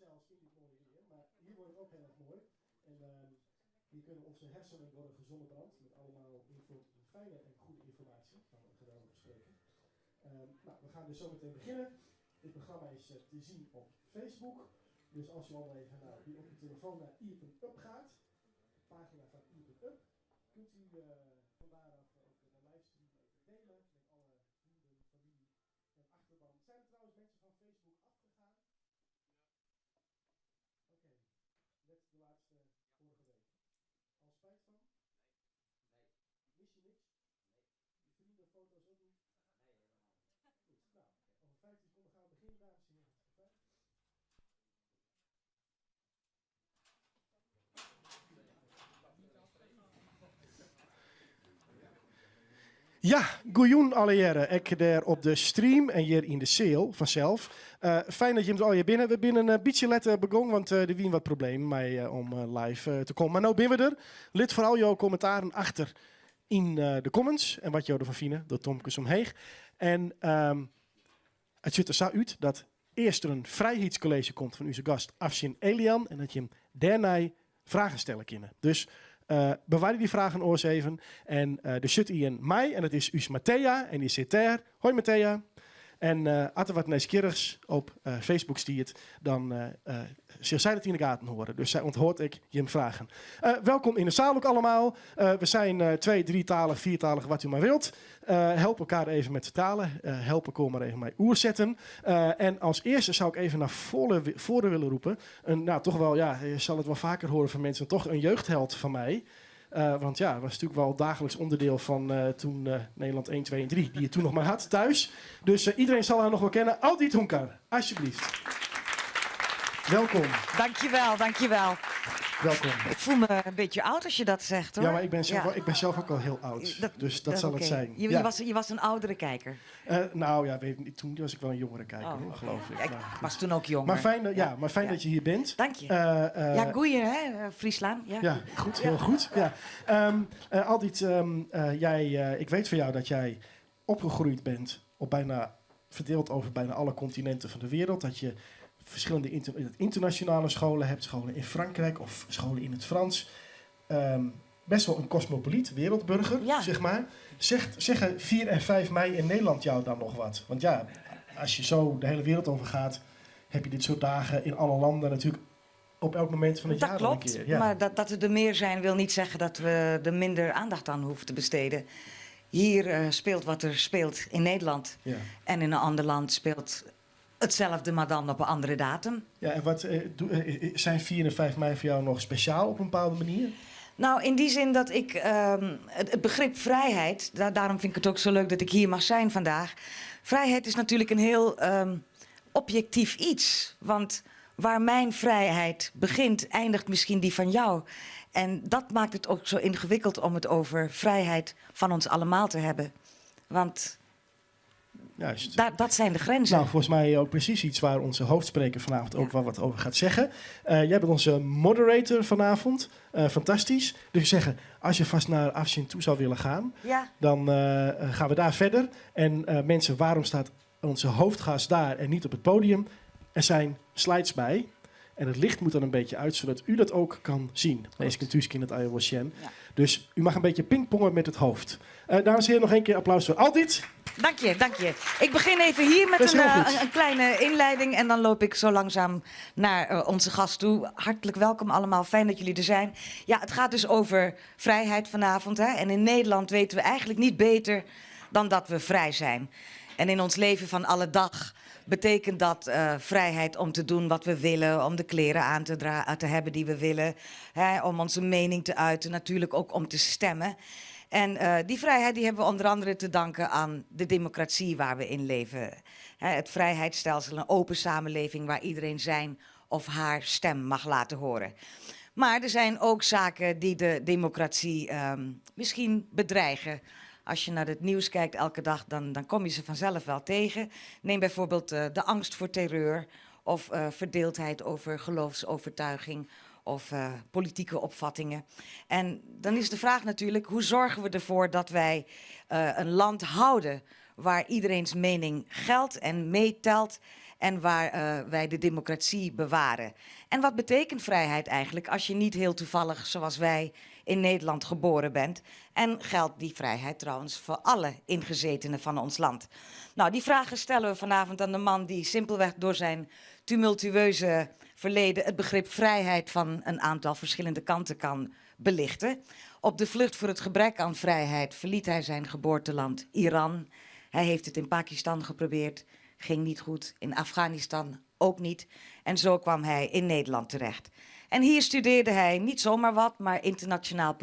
zelfs in dit mooie weer. Maar hier wordt het ook heel erg mooi. En hier kunnen onze hersenen worden zonnebrand met allemaal fijne en goede informatie. Van een geweldige spreker. Nou, we gaan dus zo meteen beginnen. Dit programma is te zien op Facebook. Dus als u allemaal even op uw telefoon naar i.up gaat, de pagina van i.up, kunt u van daaraf ook de livestream even delen met alle vrienden, familie en achterban. Zijn er trouwens mensen van Facebook afgegaan? Oké, net de laatste vorige week. Al spijt van? Nee. Mis je niks? Nee. Je vrienden, foto's ook niet? Nee, helemaal niet. Goed, nou, over 15 seconden gaan we beginnen, dames en heren. Ja, goejoen alle heren. Ik daar op de stream en hier in de sale vanzelf. Fijn dat je hem al hier binnen. We binnen een beetje letten begonnen, want er wien wat problemen mee om live te komen. Maar nou ben we er. Lid vooral jouw commentaren achter in de comments. En wat jou ervan vinden, door Tomkes omheen. En het ziet er zo uit dat eerst er een vrijheidscollege komt van onze gast Afshin Elian. En dat je hem daarna vragen stellen kunnen. Dus bewaar die vragen oors even. En de zit in mij en dat is us Matthea en die zit daar. Hoi Matthea. En als er wat nieuwsgierigs op Facebook stiert, dan zal zij dat in de gaten horen. Dus zij onthoort ik je hem vragen. Welkom in de zaal ook allemaal. We zijn 2, 3-talig, 4-talig, wat u maar wilt. Help elkaar even met vertalen. Help elkaar maar even mee oerzetten. En als eerste zou ik even naar voren willen roepen. Nou, toch wel, ja, je zal het wel vaker horen van mensen. Toch een jeugdheld van mij. Want ja, dat was natuurlijk wel dagelijks onderdeel van toen Nederland 1, 2 en 3, die je toen nog maar had thuis. Dus iedereen zal haar nog wel kennen. Aldit Honkar, alsjeblieft. Welkom. Dankjewel, dankjewel. Welkom. Ik voel me een beetje oud als je dat zegt, hoor. Ja, maar ik ben zelf ook al heel oud. Dus dat zal het zijn. Je was een oudere kijker. Nou ja, weet niet, toen was ik wel een jongere kijker, hoor, geloof ik. Ja, ik was toen ook jonger. Maar fijn dat je hier bent. Dank je. Ja, goeie, hè, Friesland. Ja, goed, heel goed. Ja. Aldit, ik weet van jou dat jij opgegroeid bent op verdeeld over bijna alle continenten van de wereld. Dat je verschillende internationale scholen hebt, scholen in Frankrijk of scholen in het Frans. Best wel een cosmopoliet, wereldburger, zeg maar. Zeggen 4 en 5 mei in Nederland jou dan nog wat? Want ja, als je zo de hele wereld over gaat, heb je dit soort dagen in alle landen natuurlijk op elk moment van het jaar. Dat klopt, een keer. Ja. Maar dat er meer zijn wil niet zeggen dat we er minder aandacht aan hoeven te besteden. Hier speelt wat er speelt in Nederland. Ja. En in een ander land speelt hetzelfde, maar dan op een andere datum. Ja, en wat zijn 4 en 5 mei voor jou nog speciaal op een bepaalde manier? Nou, in die zin dat ik het begrip vrijheid, daarom vind ik het ook zo leuk dat ik hier mag zijn vandaag. Vrijheid is natuurlijk een heel objectief iets. Want waar mijn vrijheid begint, eindigt misschien die van jou. En dat maakt het ook zo ingewikkeld om het over vrijheid van ons allemaal te hebben. Want juist. Dat zijn de grenzen. Nou, volgens mij ook precies iets waar onze hoofdspreker vanavond ook wel wat over gaat zeggen. Jij bent onze moderator vanavond. Fantastisch. Dus zeggen, als je vast naar Afshin toe zou willen gaan, dan gaan we daar verder. En mensen, waarom staat onze hoofdgast daar en niet op het podium? Er zijn slides bij. En het licht moet dan een beetje uit, zodat u dat ook kan zien. Deze kunt u in het Iowa Shen. Dus u mag een beetje pingpongen met het hoofd. Dames en heren, nog een keer applaus voor Aldit. Dank je, dank je. Ik begin even hier met een kleine inleiding en dan loop ik zo langzaam naar onze gast toe. Hartelijk welkom allemaal, fijn dat jullie er zijn. Ja, het gaat dus over vrijheid vanavond. Hè? En in Nederland weten we eigenlijk niet beter dan dat we vrij zijn. En in ons leven van alle dag betekent dat vrijheid om te doen wat we willen, om de kleren aan te hebben die we willen, hè, om onze mening te uiten, natuurlijk ook om te stemmen. En die vrijheid die hebben we onder andere te danken aan de democratie waar we in leven. Het vrijheidsstelsel, een open samenleving waar iedereen zijn of haar stem mag laten horen. Maar er zijn ook zaken die de democratie misschien bedreigen. Als je naar het nieuws kijkt elke dag, dan kom je ze vanzelf wel tegen. Neem bijvoorbeeld de angst voor terreur of verdeeldheid over geloofsovertuiging of politieke opvattingen. En dan is de vraag natuurlijk, hoe zorgen we ervoor dat wij een land houden waar iedereen's mening geldt en meetelt en waar wij de democratie bewaren. En wat betekent vrijheid eigenlijk als je niet heel toevallig, zoals wij, in Nederland geboren bent? En geldt die vrijheid trouwens voor alle ingezetenen van ons land? Nou, die vragen stellen we vanavond aan de man die simpelweg door zijn tumultueuze verleden het begrip vrijheid van een aantal verschillende kanten kan belichten. Op de vlucht voor het gebrek aan vrijheid verliet hij zijn geboorteland Iran. Hij heeft het in Pakistan geprobeerd, ging niet goed. In Afghanistan ook niet. En zo kwam hij in Nederland terecht. En hier studeerde hij niet zomaar wat, maar internationaal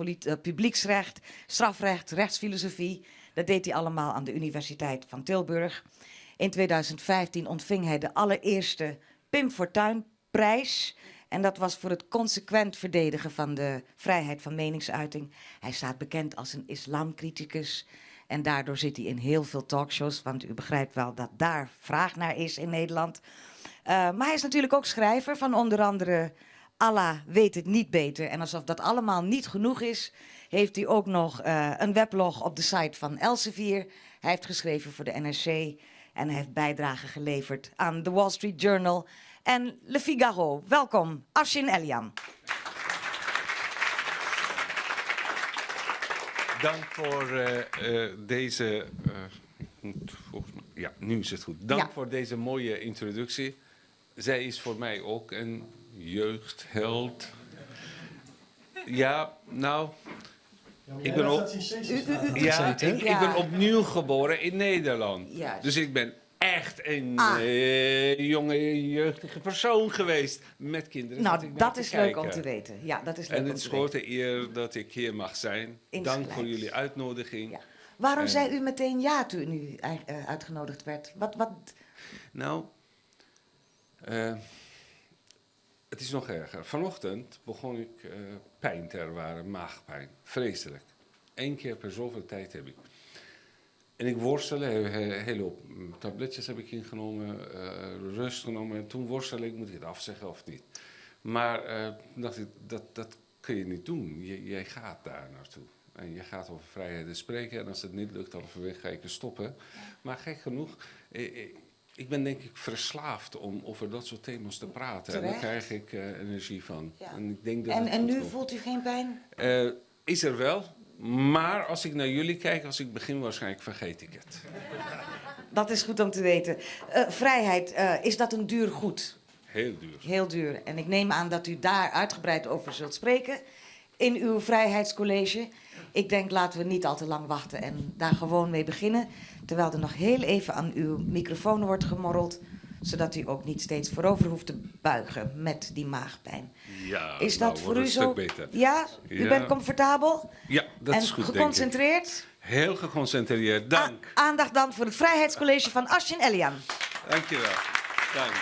publieksrecht, strafrecht, rechtsfilosofie. Dat deed hij allemaal aan de Universiteit van Tilburg. In 2015 ontving hij de allereerste Pim Fortuyn-prijs. En dat was voor het consequent verdedigen van de vrijheid van meningsuiting. Hij staat bekend als een islamcriticus. En daardoor zit hij in heel veel talkshows, want u begrijpt wel dat daar vraag naar is in Nederland. Maar hij is natuurlijk ook schrijver van onder andere Allah weet het niet beter. En alsof dat allemaal niet genoeg is, heeft hij ook nog een weblog op de site van Elsevier. Hij heeft geschreven voor de NRC en hij heeft bijdragen geleverd aan The Wall Street Journal en Le Figaro. Welkom, Afshin Elian. Dank voor deze... ja, nu is het goed. Dank voor deze mooie introductie. Zij is voor mij ook een jeugdheld. Ja, nou... Ik ben opnieuw geboren in Nederland. Juist. Dus ik ben echt een jonge, jeugdige persoon geweest met kinderen. Nou, dat is leuk om te weten. Ja, dat is leuk en om het is te grote eer dat ik hier mag zijn. Dank voor jullie uitnodiging. Ja. Waarom zei u meteen ja toen u uitgenodigd werd? Wat? Nou, het is nog erger. Vanochtend begon ik pijn te ervaren, maagpijn. Vreselijk. 1 keer per zoveel tijd heb ik. En ik worstelde, een hele hoop tabletjes heb ik ingenomen, rust genomen. En toen worstelde ik, moet ik het afzeggen of niet? Maar dacht ik, dat kun je niet doen. Jij gaat daar naartoe. En je gaat over vrijheden spreken. En als het niet lukt, dan ga ik er stoppen. Maar gek genoeg, ik ben denk ik verslaafd om over dat soort thema's te praten. Terecht. En daar krijg ik energie van. Ja. En, ik denk dat En nu voelt u geen pijn? Is er wel. Maar als ik naar jullie kijk, als ik begin, waarschijnlijk vergeet ik het. Dat is goed om te weten. Vrijheid, is dat een duur goed? Heel duur. Heel duur. En ik neem aan dat u daar uitgebreid over zult spreken in uw vrijheidscollege. Ik denk, laten we niet al te lang wachten en daar gewoon mee beginnen. Terwijl er nog heel even aan uw microfoon wordt gemorreld, zodat u ook niet steeds voorover hoeft te buigen met die maagpijn. Ja, is dat voor u een zo? stuk beter. Ja? U bent comfortabel? Ja, dat en is goed, geconcentreerd? denk ik. Heel geconcentreerd, dank. Aandacht dan voor het Vrijheidscollege van Afshin Elian. Dankjewel. Dank.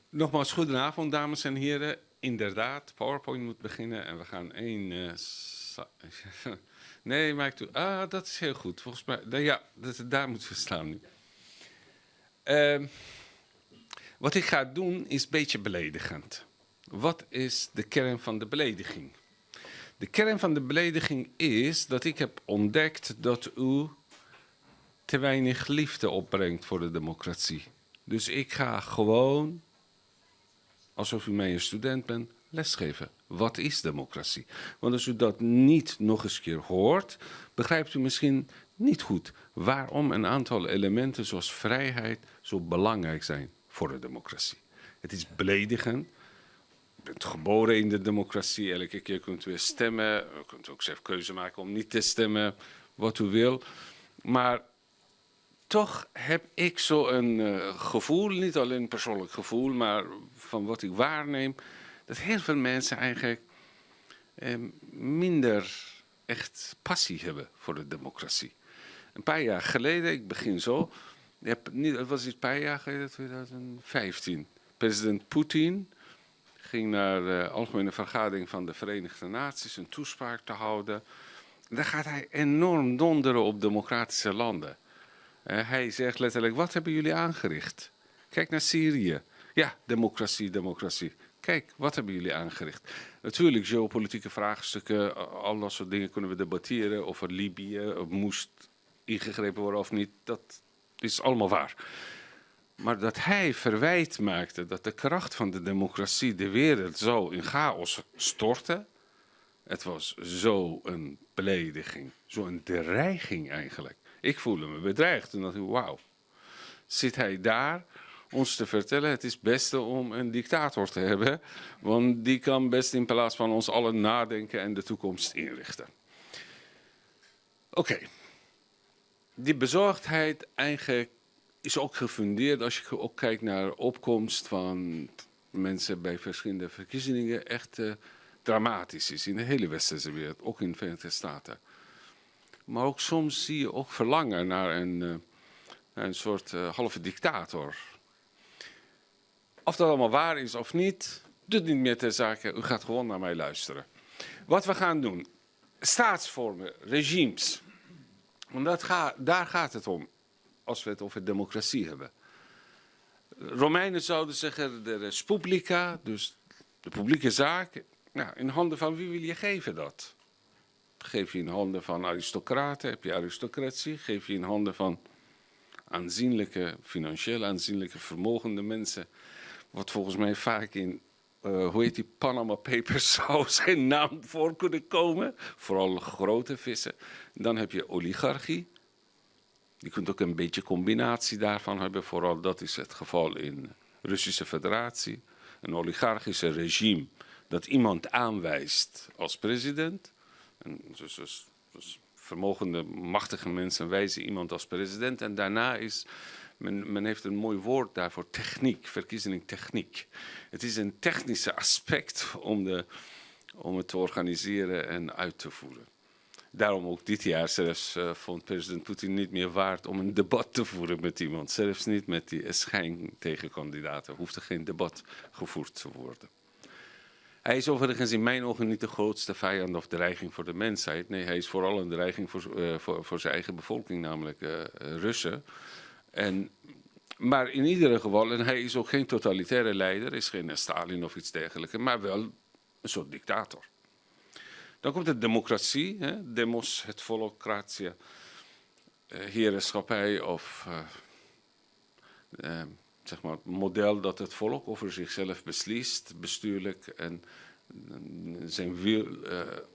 Nogmaals, goedenavond, dames en heren. Inderdaad, PowerPoint moet beginnen en we gaan nee, maar ik doe... dat is heel goed. Volgens mij... Ja, daar moeten we staan nu. Wat ik ga doen is een beetje beledigend. Wat is de kern van de belediging? De kern van de belediging is dat ik heb ontdekt dat u te weinig liefde opbrengt voor de democratie. Dus ik ga gewoon, alsof u mij een student bent, lesgeven. Wat is democratie? Want als u dat niet nog eens keer hoort, begrijpt u misschien niet goed waarom een aantal elementen zoals vrijheid zo belangrijk zijn voor de democratie. Het is beledigend. U bent geboren in de democratie. Elke keer kunt u weer stemmen. U kunt ook zelf keuze maken om niet te stemmen, wat u wil. Maar toch heb ik zo een gevoel, niet alleen een persoonlijk gevoel, maar van wat ik waarneem, dat heel veel mensen eigenlijk minder echt passie hebben voor de democratie. Een paar jaar geleden, ik begin zo, het was een paar jaar geleden, 2015. President Poetin ging naar de Algemene Vergadering van de Verenigde Naties een toespraak te houden. Daar gaat hij enorm donderen op democratische landen. Hij zegt letterlijk, wat hebben jullie aangericht? Kijk naar Syrië. Ja, democratie, democratie. Kijk, wat hebben jullie aangericht? Natuurlijk, geopolitieke vraagstukken, al dat soort dingen kunnen we debatteren. Of er Libië moest ingegrepen worden of niet, dat Dit is allemaal waar. Maar dat hij verwijt maakte dat de kracht van de democratie de wereld zo in chaos stortte. Het was zo'n belediging, zo'n dreiging eigenlijk. Ik voelde me bedreigd en dacht ik, wauw. Zit hij daar ons te vertellen, het is het beste om een dictator te hebben. Want die kan best in plaats van ons allen nadenken en de toekomst inrichten. Oké. Die bezorgdheid eigenlijk is ook gefundeerd als je ook kijkt naar de opkomst van mensen bij verschillende verkiezingen. Echt dramatisch is in de hele westerse wereld, ook in de Verenigde Staten. Maar ook soms zie je ook verlangen naar een soort halve dictator. Of dat allemaal waar is of niet, doet niet meer ter zake. U gaat gewoon naar mij luisteren. Wat we gaan doen. Staatsvormen, regimes. Want daar gaat het om. Als we het over democratie hebben. Romeinen zouden zeggen de res publica, dus de publieke zaak. Nou, in handen van wie wil je geven dat? Geef je in handen van aristocraten, heb je aristocratie. Geef je in handen van aanzienlijke, financieel aanzienlijke, vermogende mensen. Wat volgens mij vaak in, hoe heet die, Panama Papers zou zijn naam voor kunnen komen. Vooral grote vissen. Dan heb je oligarchie. Je kunt ook een beetje combinatie daarvan hebben. Vooral dat is het geval in de Russische Federatie. Een oligarchische regime dat iemand aanwijst als president. En dus vermogende, machtige mensen wijzen iemand als president. En daarna is, men heeft een mooi woord daarvoor, techniek, verkiezingstechniek. Het is een technische aspect om het te organiseren en uit te voeren. Daarom ook dit jaar zelfs vond president Poetin niet meer waard om een debat te voeren met iemand. Zelfs niet met die schijntegenkandidaten. Hoeft er geen debat gevoerd te worden. Hij is overigens in mijn ogen niet de grootste vijand of dreiging voor de mensheid. Nee, hij is vooral een dreiging voor zijn eigen bevolking, namelijk Russen. Maar in ieder geval, en hij is ook geen totalitaire leider, is geen Stalin of iets dergelijks, maar wel een soort dictator. Dan komt de democratie, hè? Demos, het volk, gratia, heerschappij of zeg maar het model dat het volk over zichzelf beslist, bestuurlijk en zijn wil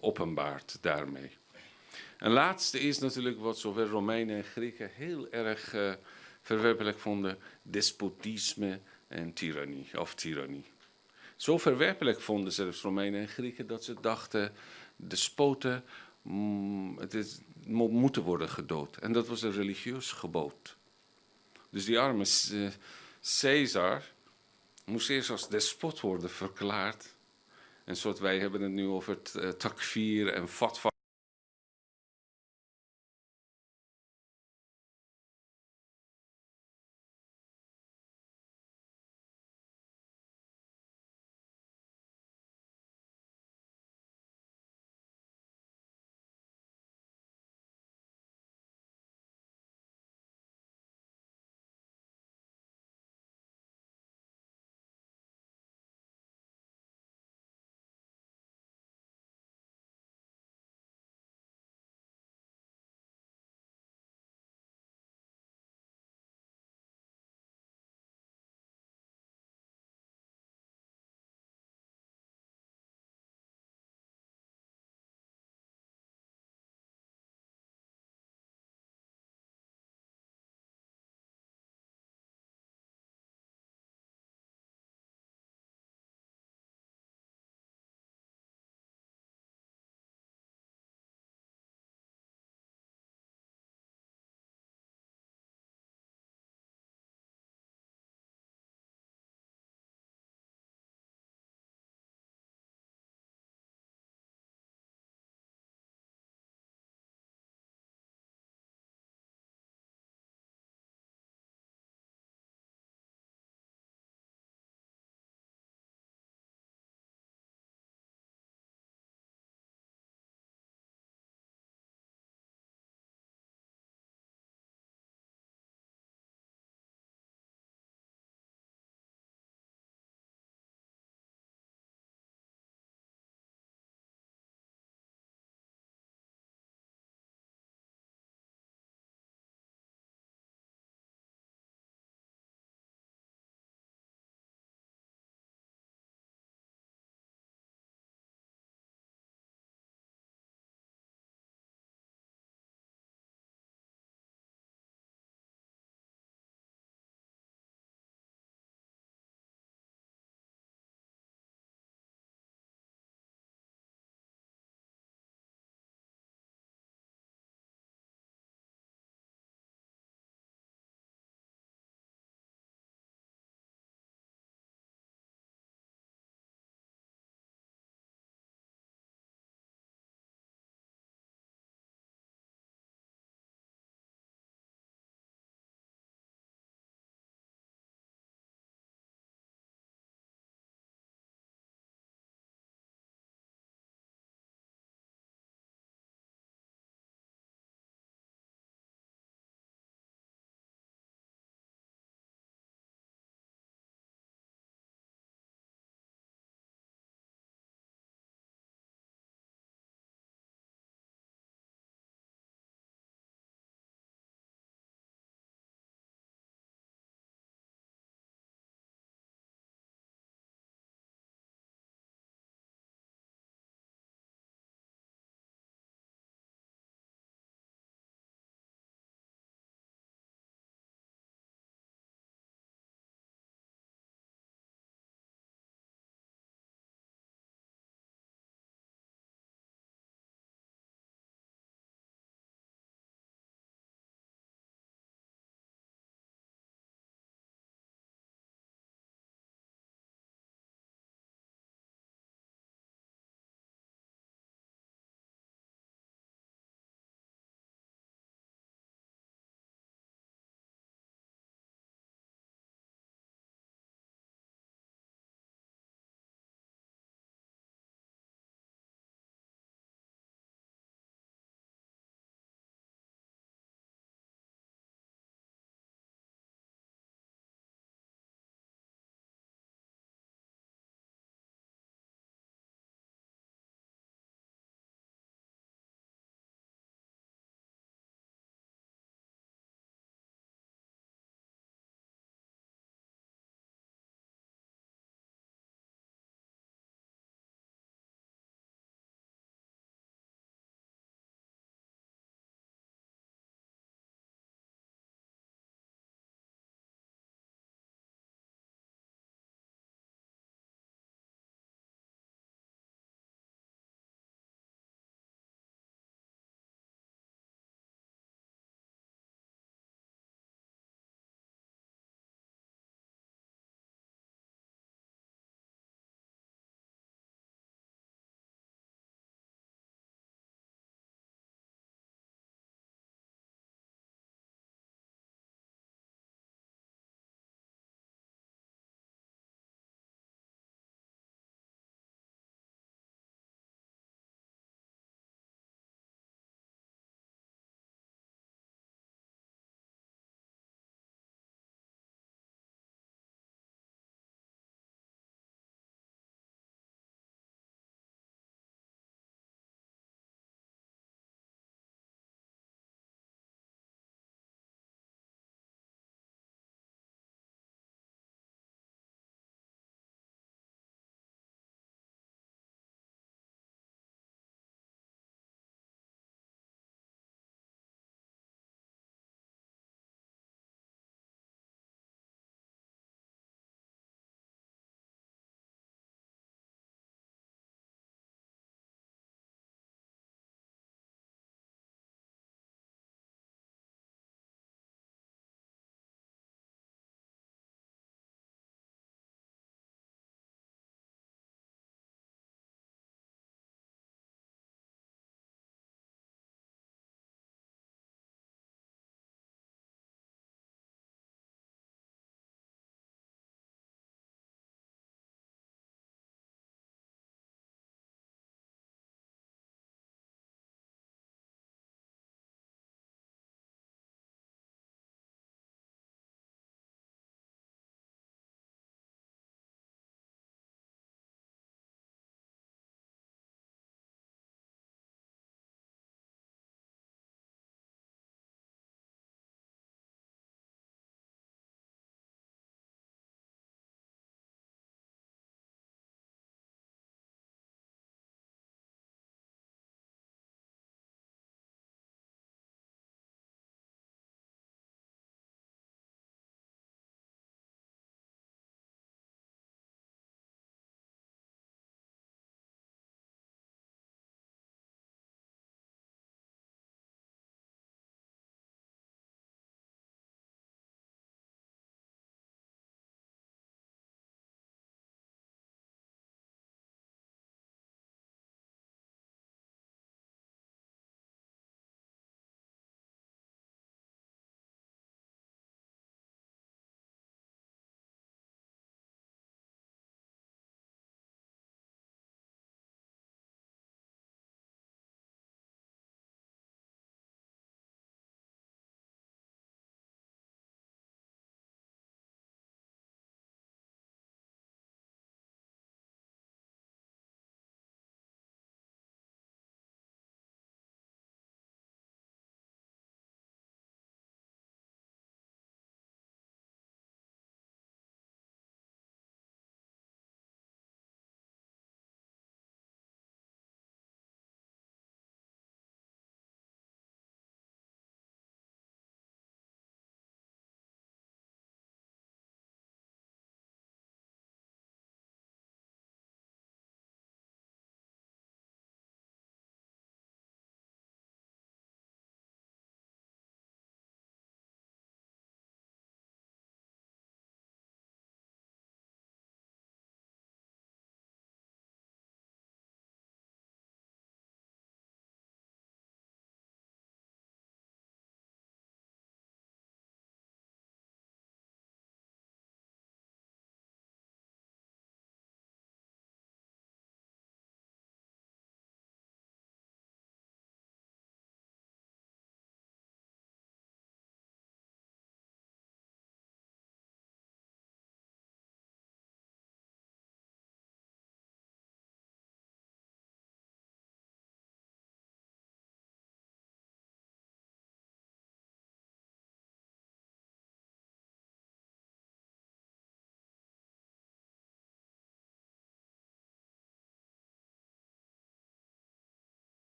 openbaart daarmee. En laatste is natuurlijk wat zowel Romeinen en Grieken heel erg verwerpelijk vonden, despotisme en tirannie. Zo verwerpelijk vonden zelfs Romeinen en Grieken dat ze dachten, despoten moeten worden gedood. En dat was een religieus gebod. Dus die arme Caesar moest eerst als despot worden verklaard. En soort wij hebben het nu over het takfir en fatwa.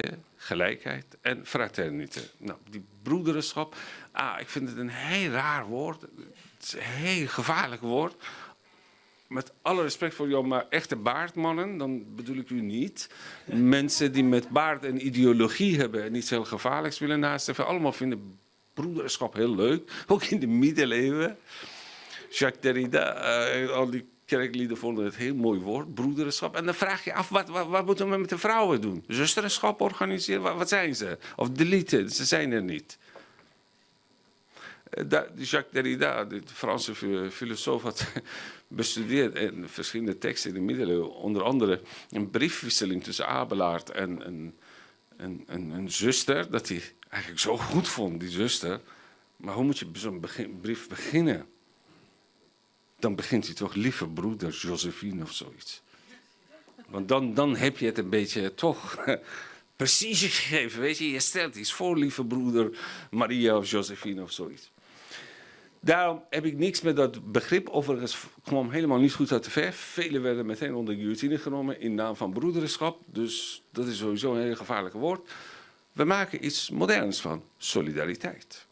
liefde, gelijkheid en fraterniteit. Nou, die broederschap, ik vind het een heel raar woord. Het is een heel gevaarlijk woord. Met alle respect voor jou, maar echte baardmannen, dan bedoel ik u niet. Mensen die met baard en ideologie hebben en iets heel gevaarlijks willen nastreven. Allemaal vinden broederschap heel leuk, ook in de middeleeuwen. Jacques Derrida, al die kerklieden vonden het een heel mooi woord, broederschap. En dan vraag je af, wat moeten we met de vrouwen doen? Zusterschap organiseren, wat zijn ze? Of deleten, ze zijn er niet. Jacques Derrida, de Franse filosoof, had bestudeerd in verschillende teksten in de middeleeuwen. Onder andere een briefwisseling tussen Abelaard en een zuster. Dat hij eigenlijk zo goed vond, die zuster. Maar hoe moet je zo'n brief beginnen? Dan begint hij toch, lieve broeder Josephine of zoiets. Want dan heb je het een beetje toch precies gegeven. Weet je stelt iets voor, lieve broeder Maria of Josephine of zoiets. Daarom heb ik niks met dat begrip. Overigens kwam helemaal niet goed uit de verf. Velen werden meteen onder de guillotine genomen in naam van broederschap. Dus dat is sowieso een heel gevaarlijk woord. We maken iets moderns van, solidariteit.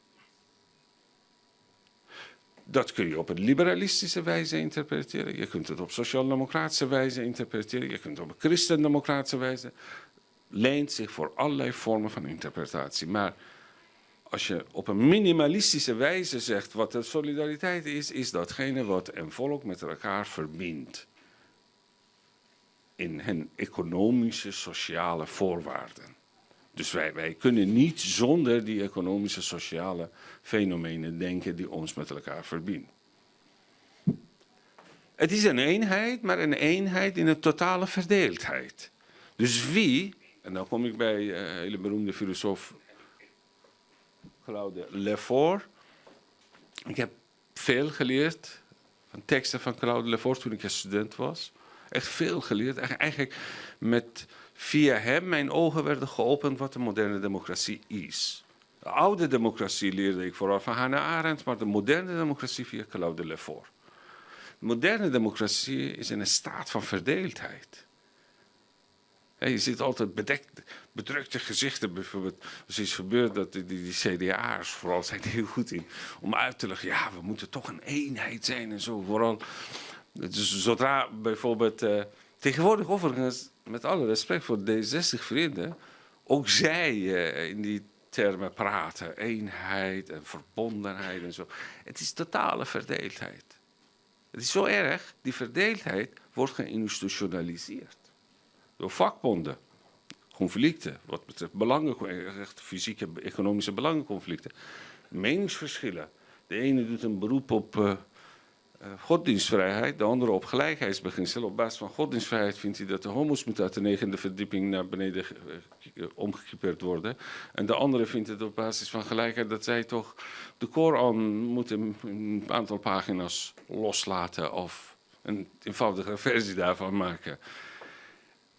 Dat kun je op een liberalistische wijze interpreteren. Je kunt het op sociaal-democratische wijze interpreteren. Je kunt het op een christendemocratische wijze. Leent zich voor allerlei vormen van interpretatie. Maar als je op een minimalistische wijze zegt wat de solidariteit is datgene wat een volk met elkaar verbindt. In hun economische, sociale voorwaarden. Dus wij kunnen niet zonder die economische, sociale fenomenen denken die ons met elkaar verbinden. Het is een eenheid, maar een eenheid in een totale verdeeldheid. Dus wie, en dan kom ik bij een hele beroemde filosoof Claude Lefort. Ik heb veel geleerd van teksten van Claude Lefort toen ik een student was. Echt veel geleerd. Eigenlijk via hem mijn ogen werden geopend wat de moderne democratie is. De oude democratie leerde ik vooral van Hannah Arendt, maar de moderne democratie via Claude Lefort. De moderne democratie is in een staat van verdeeldheid. Je ziet altijd bedrukte gezichten. Bijvoorbeeld, als iets gebeurt, dat die CDA'ers vooral zijn heel goed in om uit te leggen, ja, we moeten toch een eenheid zijn en zo. Vooral, dus zodra bijvoorbeeld, tegenwoordig overigens, met alle respect voor D60-vrienden, ook zij in die termen praten. Eenheid en verbondenheid en zo. Het is totale verdeeldheid. Het is zo erg, die verdeeldheid wordt geïnstitutionaliseerd. Door vakbonden, conflicten, wat betreft fysieke, economische belangenconflicten, meningsverschillen. De ene doet een beroep op godsdienstvrijheid, de andere op gelijkheidsbeginsel. Op basis van godsdienstvrijheid vindt hij dat de homo's moeten uit de 9e verdieping naar beneden omgekieperd worden. En de andere vindt het op basis van gelijkheid dat zij toch de Koran moeten een aantal pagina's loslaten of een eenvoudige versie daarvan maken.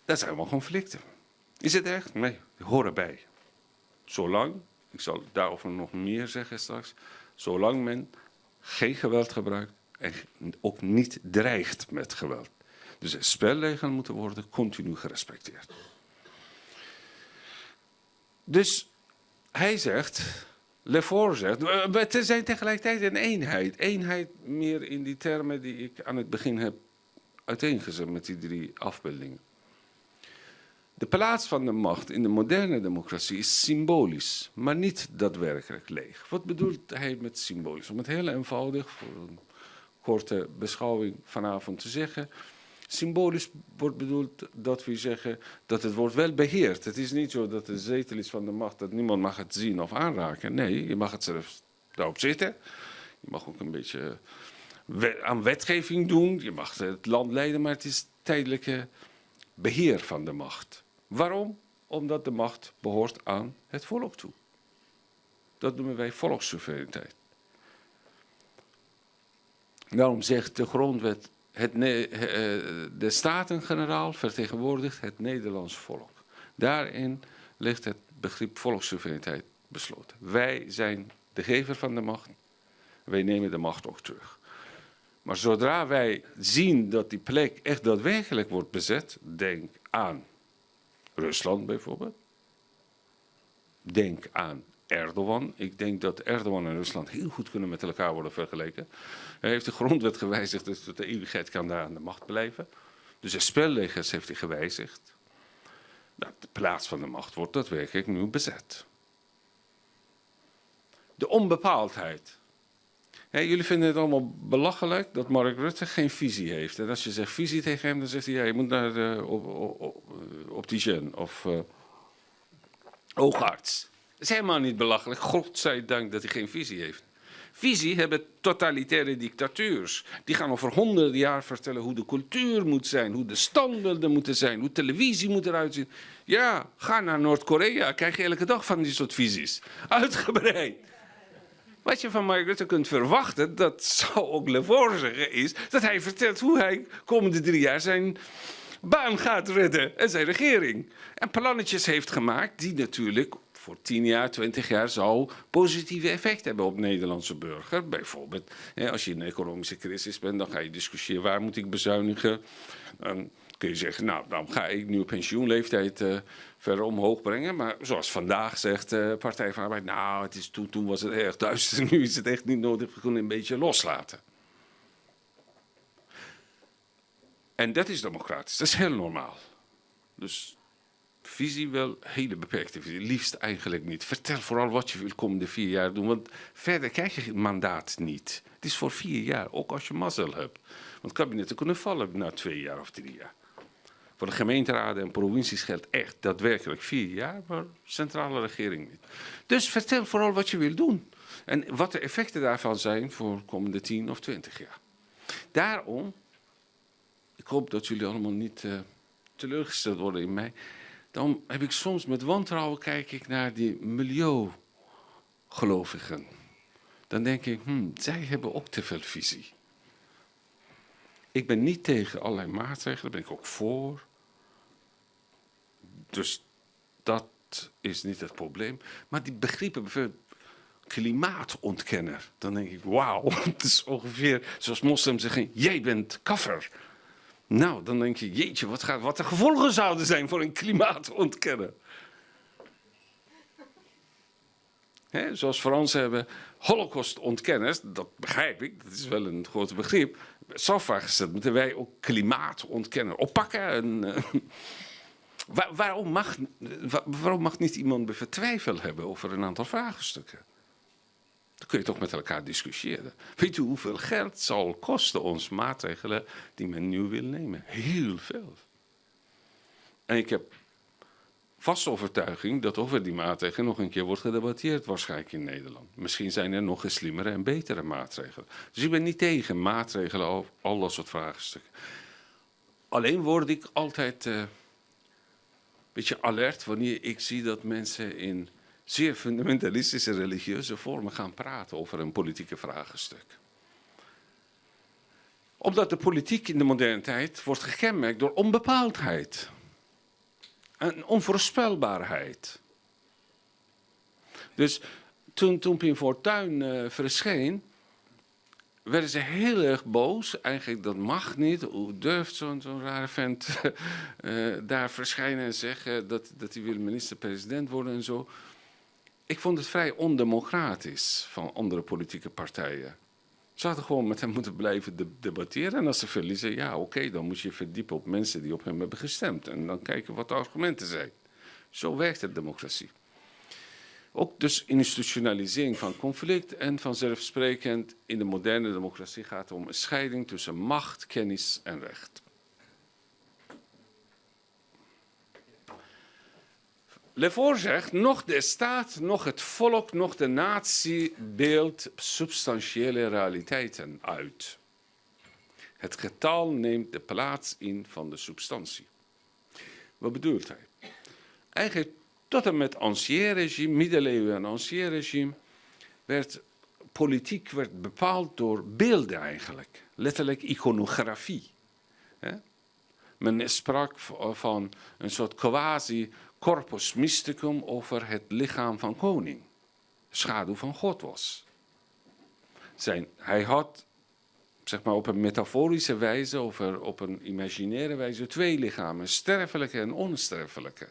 Dat zijn allemaal conflicten. Is het echt? Nee, die horen bij. Zolang, ik zal daarover nog meer zeggen straks, zolang men geen geweld gebruikt en ook niet dreigt met geweld. Dus de spelregels moeten worden continu gerespecteerd. Dus hij zegt, Lefort zegt, we zijn tegelijkertijd een eenheid. Eenheid meer in die termen die ik aan het begin heb uiteengezet met die 3 afbeeldingen. De plaats van de macht in de moderne democratie is symbolisch, maar niet daadwerkelijk leeg. Wat bedoelt hij met symbolisch? Om het heel eenvoudig, voor een korte beschouwing vanavond te zeggen. Symbolisch wordt bedoeld dat we zeggen dat het wordt wel beheerd. Het is niet zo dat de zetel is van de macht, dat niemand mag het zien of aanraken. Nee, je mag het zelfs daarop zitten. Je mag ook een beetje aan wetgeving doen. Je mag het land leiden, maar het is tijdelijke beheer van de macht. Waarom? Omdat de macht behoort aan het volk toe. Dat noemen wij volkssoevereiniteit. Daarom zegt de grondwet, de Staten-Generaal vertegenwoordigt het Nederlands volk. Daarin ligt het begrip volkssoevereiniteit besloten. Wij zijn de gever van de macht. Wij nemen de macht ook terug. Maar zodra wij zien dat die plek echt daadwerkelijk wordt bezet, denk aan Rusland bijvoorbeeld, denk aan Erdogan. Ik denk dat Erdogan en Rusland heel goed kunnen met elkaar worden vergeleken. Hij heeft de grondwet gewijzigd, dus tot de eeuwigheid kan daar aan de macht blijven. Dus de spelregels heeft hij gewijzigd. Nou, de plaats van de macht wordt daadwerkelijk nu bezet. De onbepaaldheid. Jullie vinden het allemaal belachelijk dat Mark Rutte geen visie heeft. En als je zegt visie tegen hem, dan zegt hij, ja, je moet naar de opticien of oogarts. Dat is helemaal niet belachelijk. Godzijdank dat hij geen visie heeft. Visie hebben totalitaire dictatuurs. Die gaan over 100 jaar vertellen hoe de cultuur moet zijn, hoe de standbeelden moeten zijn, hoe televisie moet eruit zien. Ja, ga naar Noord-Korea, krijg je elke dag van die soort visies. Uitgebreid. Wat je van Mark Rutte kunt verwachten, dat zou ook Lefort zeggen, is dat hij vertelt hoe hij komende 3 jaar zijn baan gaat redden en zijn regering. En plannetjes heeft gemaakt die natuurlijk voor 10 jaar, 20 jaar zou positieve effect hebben op de Nederlandse burger. Bijvoorbeeld, als je in een economische crisis bent, dan ga je discussiëren waar moet ik bezuinigen. Dan kun je zeggen, nou, dan ga ik nu pensioenleeftijd verder omhoog brengen. Maar zoals vandaag zegt de Partij van de Arbeid, nou, het is toen was het erg duister, nu is het echt niet nodig, we kunnen een beetje loslaten. En dat is democratisch, dat is heel normaal. Dus visie wel, hele beperkte visie, liefst eigenlijk niet. Vertel vooral wat je wil komende 4 jaar doen, want verder krijg je het mandaat niet. Het is voor 4 jaar, ook als je mazzel hebt. Want kabinetten kunnen vallen na 2 jaar of 3 jaar. Voor de gemeenteraden en provincies geldt echt daadwerkelijk 4 jaar, maar centrale regering niet. Dus vertel vooral wat je wil doen. En wat de effecten daarvan zijn voor de komende 10 of 20 jaar. Daarom, ik hoop dat jullie allemaal niet teleurgesteld worden in mij. Dan heb ik soms met wantrouwen kijk ik naar die milieugelovigen. Dan denk ik, zij hebben ook te veel visie. Ik ben niet tegen allerlei maatregelen, daar ben ik ook voor. Dus dat is niet het probleem. Maar die begrippen, bijvoorbeeld klimaatontkenner. Dan denk ik, wauw, het is ongeveer zoals moslims zeggen, jij bent kafir. Nou, dan denk je, jeetje, wat de gevolgen zouden zijn voor een klimaatontkenner. Zoals Fransen hebben holocaustontkenners, dat begrijp ik, dat is wel een groot begrip. Zo gesteld moeten wij ook klimaatontkenner oppakken. En, waarom mag niet iemand twijfel hebben over een aantal vraagstukken? Dan kun je toch met elkaar discussiëren. Weet u hoeveel geld zal kosten ons maatregelen die men nu wil nemen? Heel veel. En ik heb vaste overtuiging dat over die maatregelen nog een keer wordt gedebatteerd waarschijnlijk in Nederland. Misschien zijn er nog eens slimmere en betere maatregelen. Dus ik ben niet tegen maatregelen of al dat soort vraagstukken. Alleen word ik altijd een beetje alert wanneer ik zie dat mensen in zeer fundamentalistische religieuze vormen gaan praten over een politieke vraagstuk. Omdat de politiek in de moderne tijd wordt gekenmerkt door onbepaaldheid. En onvoorspelbaarheid. Dus toen Pim Fortuyn verscheen, werden ze heel erg boos. Eigenlijk, dat mag niet. Hoe durft zo'n rare vent daar verschijnen en zeggen dat hij wil minister-president worden en zo. Ik vond het vrij ondemocratisch van andere politieke partijen. Ze hadden gewoon met hem moeten blijven debatteren. En als ze verliezen, ja oké, dan moet je verdiepen op mensen die op hem hebben gestemd. En dan kijken wat de argumenten zijn. Zo werkt de democratie. Ook dus institutionalisering van conflict en vanzelfsprekend in de moderne democratie gaat het om een scheiding tussen macht, kennis en recht. Lefort zegt, nog de staat, nog het volk, nog de natie beeldt substantiële realiteiten uit. Het getal neemt de plaats in van de substantie. Wat bedoelt hij? Eigenlijk tot en met ancien regime, middeleeuwen en ancien regime, politiek werd bepaald door beelden eigenlijk. Letterlijk iconografie. Men sprak van een soort quasi-corpus mysticum over het lichaam van koning. Schaduw van God was. Hij had, zeg maar op een metaforische wijze, op een imaginaire wijze, 2 lichamen. Sterfelijke en onsterfelijke.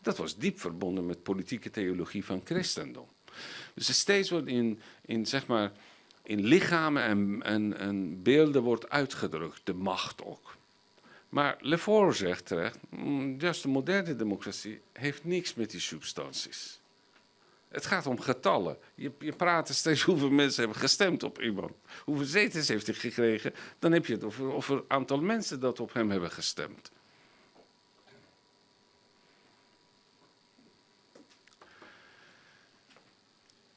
Dat was diep verbonden met politieke theologie van christendom. Dus steeds wordt zeg maar, in lichamen en beelden wordt uitgedrukt, de macht ook. Maar Lefort zegt terecht, juist de moderne democratie heeft niks met die substanties. Het gaat om getallen. Je praat steeds hoeveel mensen hebben gestemd op iemand. Hoeveel zetels heeft hij gekregen. Dan heb je het over een aantal mensen dat op hem hebben gestemd.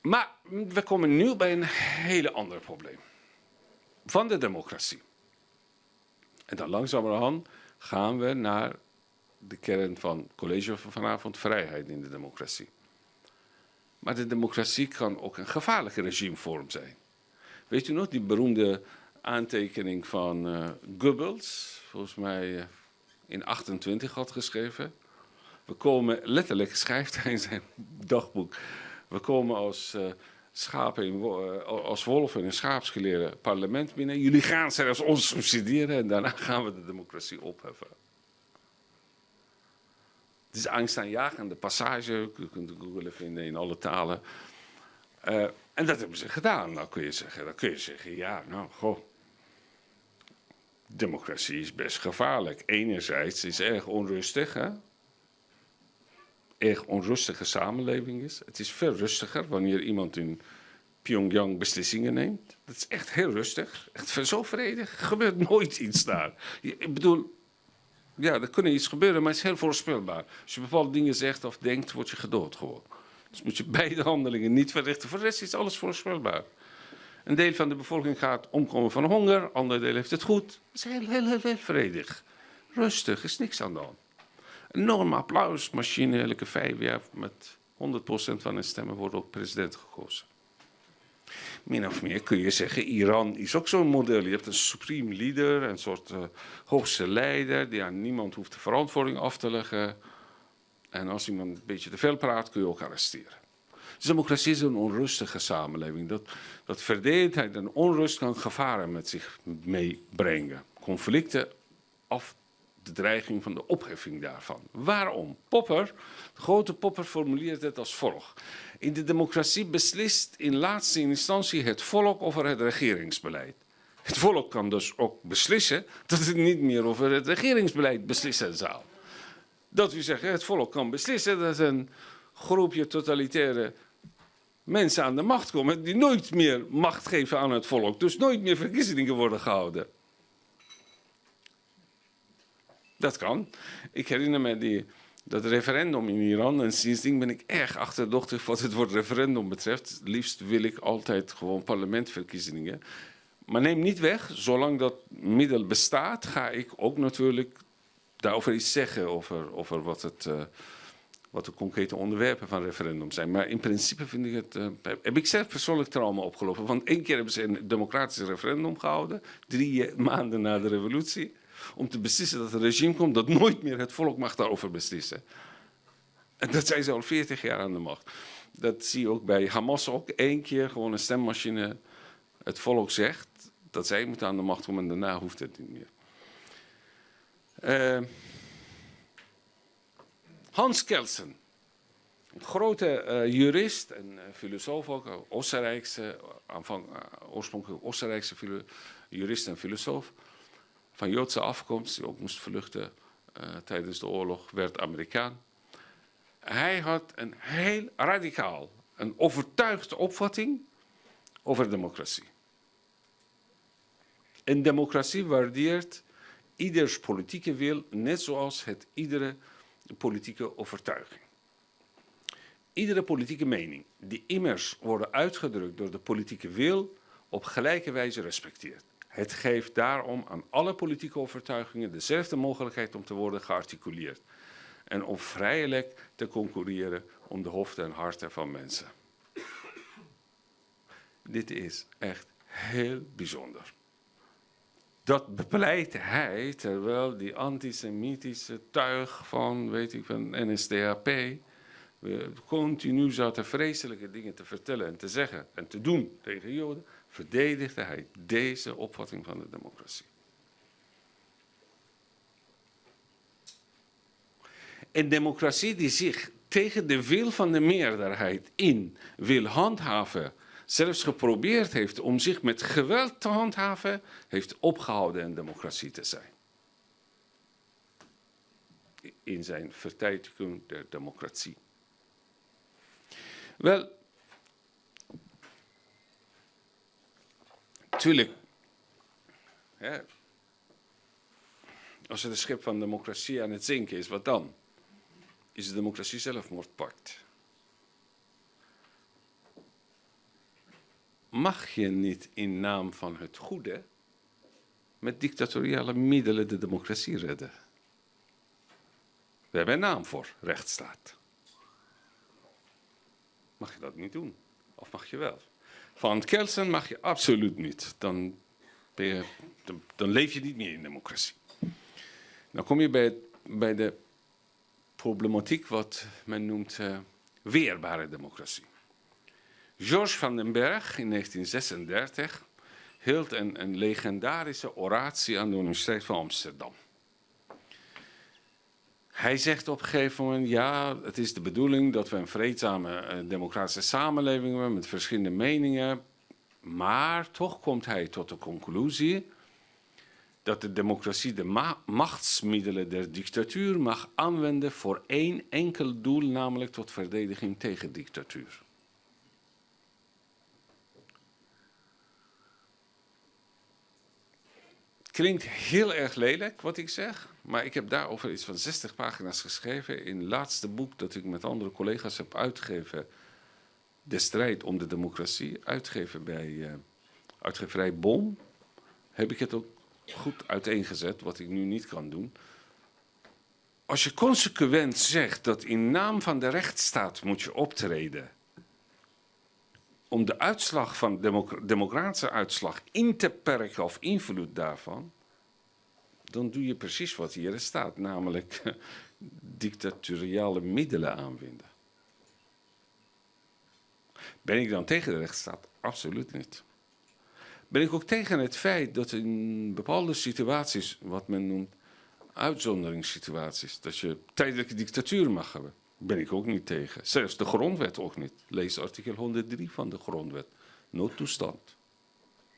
Maar we komen nu bij een hele ander probleem. Van de democratie. En dan langzamerhand gaan we naar de kern van het college van vanavond, vrijheid in de democratie. Maar de democratie kan ook een gevaarlijke regimevorm zijn. Weet u nog, die beroemde aantekening van Goebbels, volgens mij in 28 had geschreven. We komen, letterlijk schrijft hij in zijn dagboek, we komen als schapen als wolven in een schaapsgeleren parlement binnen. Jullie gaan zelfs ons subsidiëren en daarna gaan we de democratie opheffen. Het is angstaanjagende passage, u kunt het googlen vinden in alle talen. En dat hebben ze gedaan, dan kun je zeggen, ja, nou, goh. Democratie is best gevaarlijk. Enerzijds is het erg onrustig, hè? Erg onrustige samenleving is. Het is veel rustiger wanneer iemand in Pyongyang beslissingen neemt. Dat is echt heel rustig. Echt zo vredig. Er gebeurt nooit iets daar. Ik bedoel, ja, er kunnen iets gebeuren, maar het is heel voorspelbaar. Als je bepaalde dingen zegt of denkt, word je gedood gewoon. Dus moet je beide handelingen niet verrichten. Voor de rest is alles voorspelbaar. Een deel van de bevolking gaat omkomen van honger, een ander deel heeft het goed. Het is heel vredig. Rustig, is niks aan de hand. Een enorme applausmachine, elke 5 jaar met 100% van de stemmen wordt ook president gekozen. Min of meer kun je zeggen, Iran is ook zo'n model. Je hebt een supreme leader, een soort hoogste leider, die aan niemand hoeft de verantwoording af te leggen. En als iemand een beetje te veel praat, kun je ook arresteren. Dus democratie is een onrustige samenleving. Dat verdeeldheid en onrust kan gevaren met zich meebrengen. Conflicten of de dreiging van de opheffing daarvan. Waarom? Popper, de grote Popper, formuleert het als volgt. In de democratie beslist in laatste instantie het volk over het regeringsbeleid. Het volk kan dus ook beslissen dat het niet meer over het regeringsbeleid beslissen zal. Dat wil zeggen, het volk kan beslissen dat een groepje totalitaire mensen aan de macht komen die nooit meer macht geven aan het volk. Dus nooit meer verkiezingen worden gehouden. Dat kan. Ik herinner me dat referendum in Iran en sindsdien ben ik erg achterdochtig wat het woord referendum betreft. Het liefst wil ik altijd gewoon parlementverkiezingen. Maar neem niet weg, zolang dat middel bestaat, ga ik ook natuurlijk daarover iets zeggen over wat de concrete onderwerpen van referendum zijn. Maar in principe vind ik het, heb ik zelf persoonlijk trauma opgelopen. Want 1 keer hebben ze een democratisch referendum gehouden, 3 maanden na de revolutie, om te beslissen dat er een regime komt dat nooit meer het volk mag daarover beslissen. En dat zijn ze al 40 jaar aan de macht. Dat zie je ook bij Hamas ook. 1 keer gewoon een stemmachine, het volk zegt dat zij moeten aan de macht komen en daarna hoeft het niet meer. Hans Kelsen, een grote jurist en filosoof ook, oorspronkelijk Oostenrijkse jurist en filosoof, van Joodse afkomst, die ook moest vluchten tijdens de oorlog, werd Amerikaan. Hij had een heel radicaal, een overtuigde opvatting over democratie. En democratie waardeert ieders politieke wil, net zoals het iedere politieke overtuiging. Iedere politieke mening, die immers wordt uitgedrukt door de politieke wil, op gelijke wijze respecteert. Het geeft daarom aan alle politieke overtuigingen dezelfde mogelijkheid om te worden gearticuleerd. En om vrijelijk te concurreren om de hoofden en harten van mensen. Dit is echt heel bijzonder. Dat bepleit hij, terwijl die antisemitische tuig van, van NSDAP continu zaten vreselijke dingen te vertellen en te zeggen en te doen tegen Joden, verdedigde hij deze opvatting van de democratie. Een democratie die zich tegen de wil van de meerderheid in wil handhaven, zelfs geprobeerd heeft om zich met geweld te handhaven, heeft opgehouden een democratie te zijn. In zijn verteidiging der democratie. Wel, natuurlijk, als het schip van democratie aan het zinken is, wat dan? Is de democratie zelfmoordpact? Mag je niet in naam van het goede met dictatoriale middelen de democratie redden? We hebben een naam voor, rechtsstaat. Mag je dat niet doen? Of mag je wel? Van Kelsen mag je absoluut niet. Dan leef je niet meer in democratie. Dan kom je bij de problematiek wat men noemt weerbare democratie. George van den Berg in 1936 hield een legendarische oratie aan de Universiteit van Amsterdam. Hij zegt op een gegeven moment, ja, het is de bedoeling dat we een vreedzame democratische samenleving hebben met verschillende meningen. Maar toch komt hij tot de conclusie dat de democratie de machtsmiddelen der dictatuur mag aanwenden voor één enkel doel, namelijk tot verdediging tegen dictatuur. Klinkt heel erg lelijk wat ik zeg, maar ik heb daarover iets van 60 pagina's geschreven in het laatste boek dat ik met andere collega's heb uitgegeven, De strijd om de democratie, uitgegeven bij uitgeverij Boom. Heb ik het ook goed uiteengezet, wat ik nu niet kan doen. Als je consequent zegt dat in naam van de rechtsstaat moet je optreden om de uitslag van democratische uitslag in te perken of invloed daarvan, dan doe je precies wat hier staat, namelijk dictatoriale middelen aanwenden. Ben ik dan tegen de rechtsstaat? Absoluut niet. Ben ik ook tegen het feit dat in bepaalde situaties, wat men noemt uitzonderingssituaties, dat je tijdelijke dictatuur mag hebben? Ben ik ook niet tegen. Zelfs de grondwet ook niet. Lees artikel 103 van de grondwet. Noodtoestand.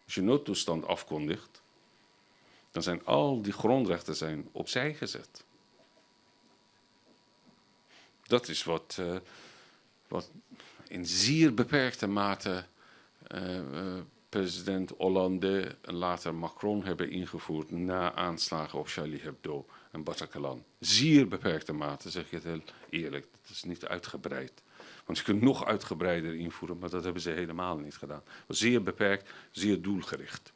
Als je noodtoestand afkondigt, dan zijn al die grondrechten opzij gezet. Dat is wat in zeer beperkte mate president Hollande en later Macron hebben ingevoerd na aanslagen op Charlie Hebdo en Bataclan. Zeer beperkte mate, zeg ik het heel eerlijk. Dat is niet uitgebreid. Want je kunt nog uitgebreider invoeren, maar dat hebben ze helemaal niet gedaan. Zeer beperkt, zeer doelgericht.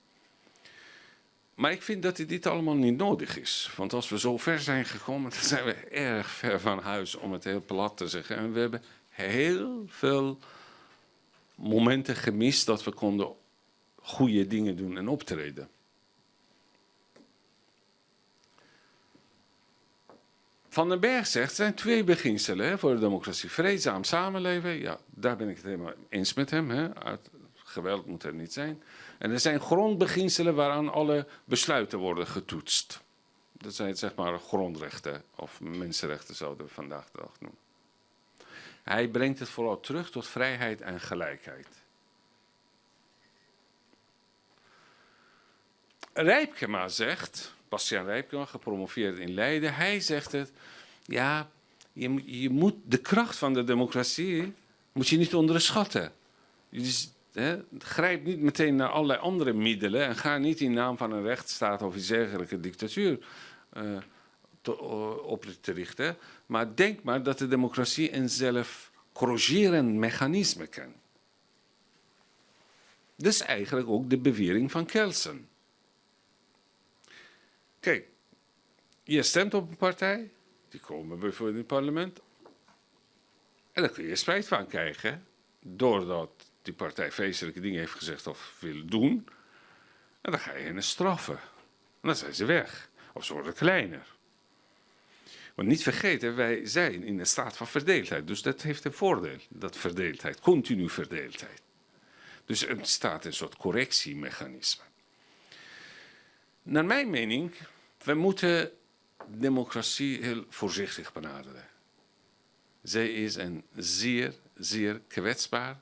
Maar ik vind dat dit allemaal niet nodig is. Want als we zo ver zijn gekomen, dan zijn we erg ver van huis, om het heel plat te zeggen. En we hebben heel veel momenten gemist dat we konden goede dingen doen en optreden. Van den Berg zegt, er zijn twee beginselen voor de democratie. Vreedzaam samenleven, ja, daar ben ik het helemaal eens met hem. Geweld moet er niet zijn. En er zijn grondbeginselen waaraan alle besluiten worden getoetst. Dat zijn zeg maar grondrechten of mensenrechten zouden we vandaag de dag noemen. Hij brengt het vooral terug tot vrijheid en gelijkheid. Rijpkema zegt, Bastiaan Rijpkema, gepromoveerd in Leiden, hij zegt het, ja, je moet de kracht van de democratie moet je niet onderschatten. Dus, grijp niet meteen naar allerlei andere middelen en ga niet in naam van een rechtsstaat of iets dergelijke dictatuur op te richten. Maar denk maar dat de democratie een zelf corrigerend mechanisme kent. Dat is eigenlijk ook de bewering van Kelsen. Kijk, je stemt op een partij, die komen bijvoorbeeld in het parlement. En daar kun je spijt van krijgen, doordat die partij vreselijke dingen heeft gezegd of wil doen. En dan ga je hen straffen. En dan zijn ze weg. Of ze worden kleiner. Want niet vergeten, wij zijn in een staat van verdeeldheid. Dus dat heeft een voordeel, dat verdeeldheid, continu verdeeldheid. Dus er ontstaat een soort correctiemechanisme. Naar mijn mening, we moeten democratie heel voorzichtig benaderen. Zij is een zeer, zeer kwetsbaar,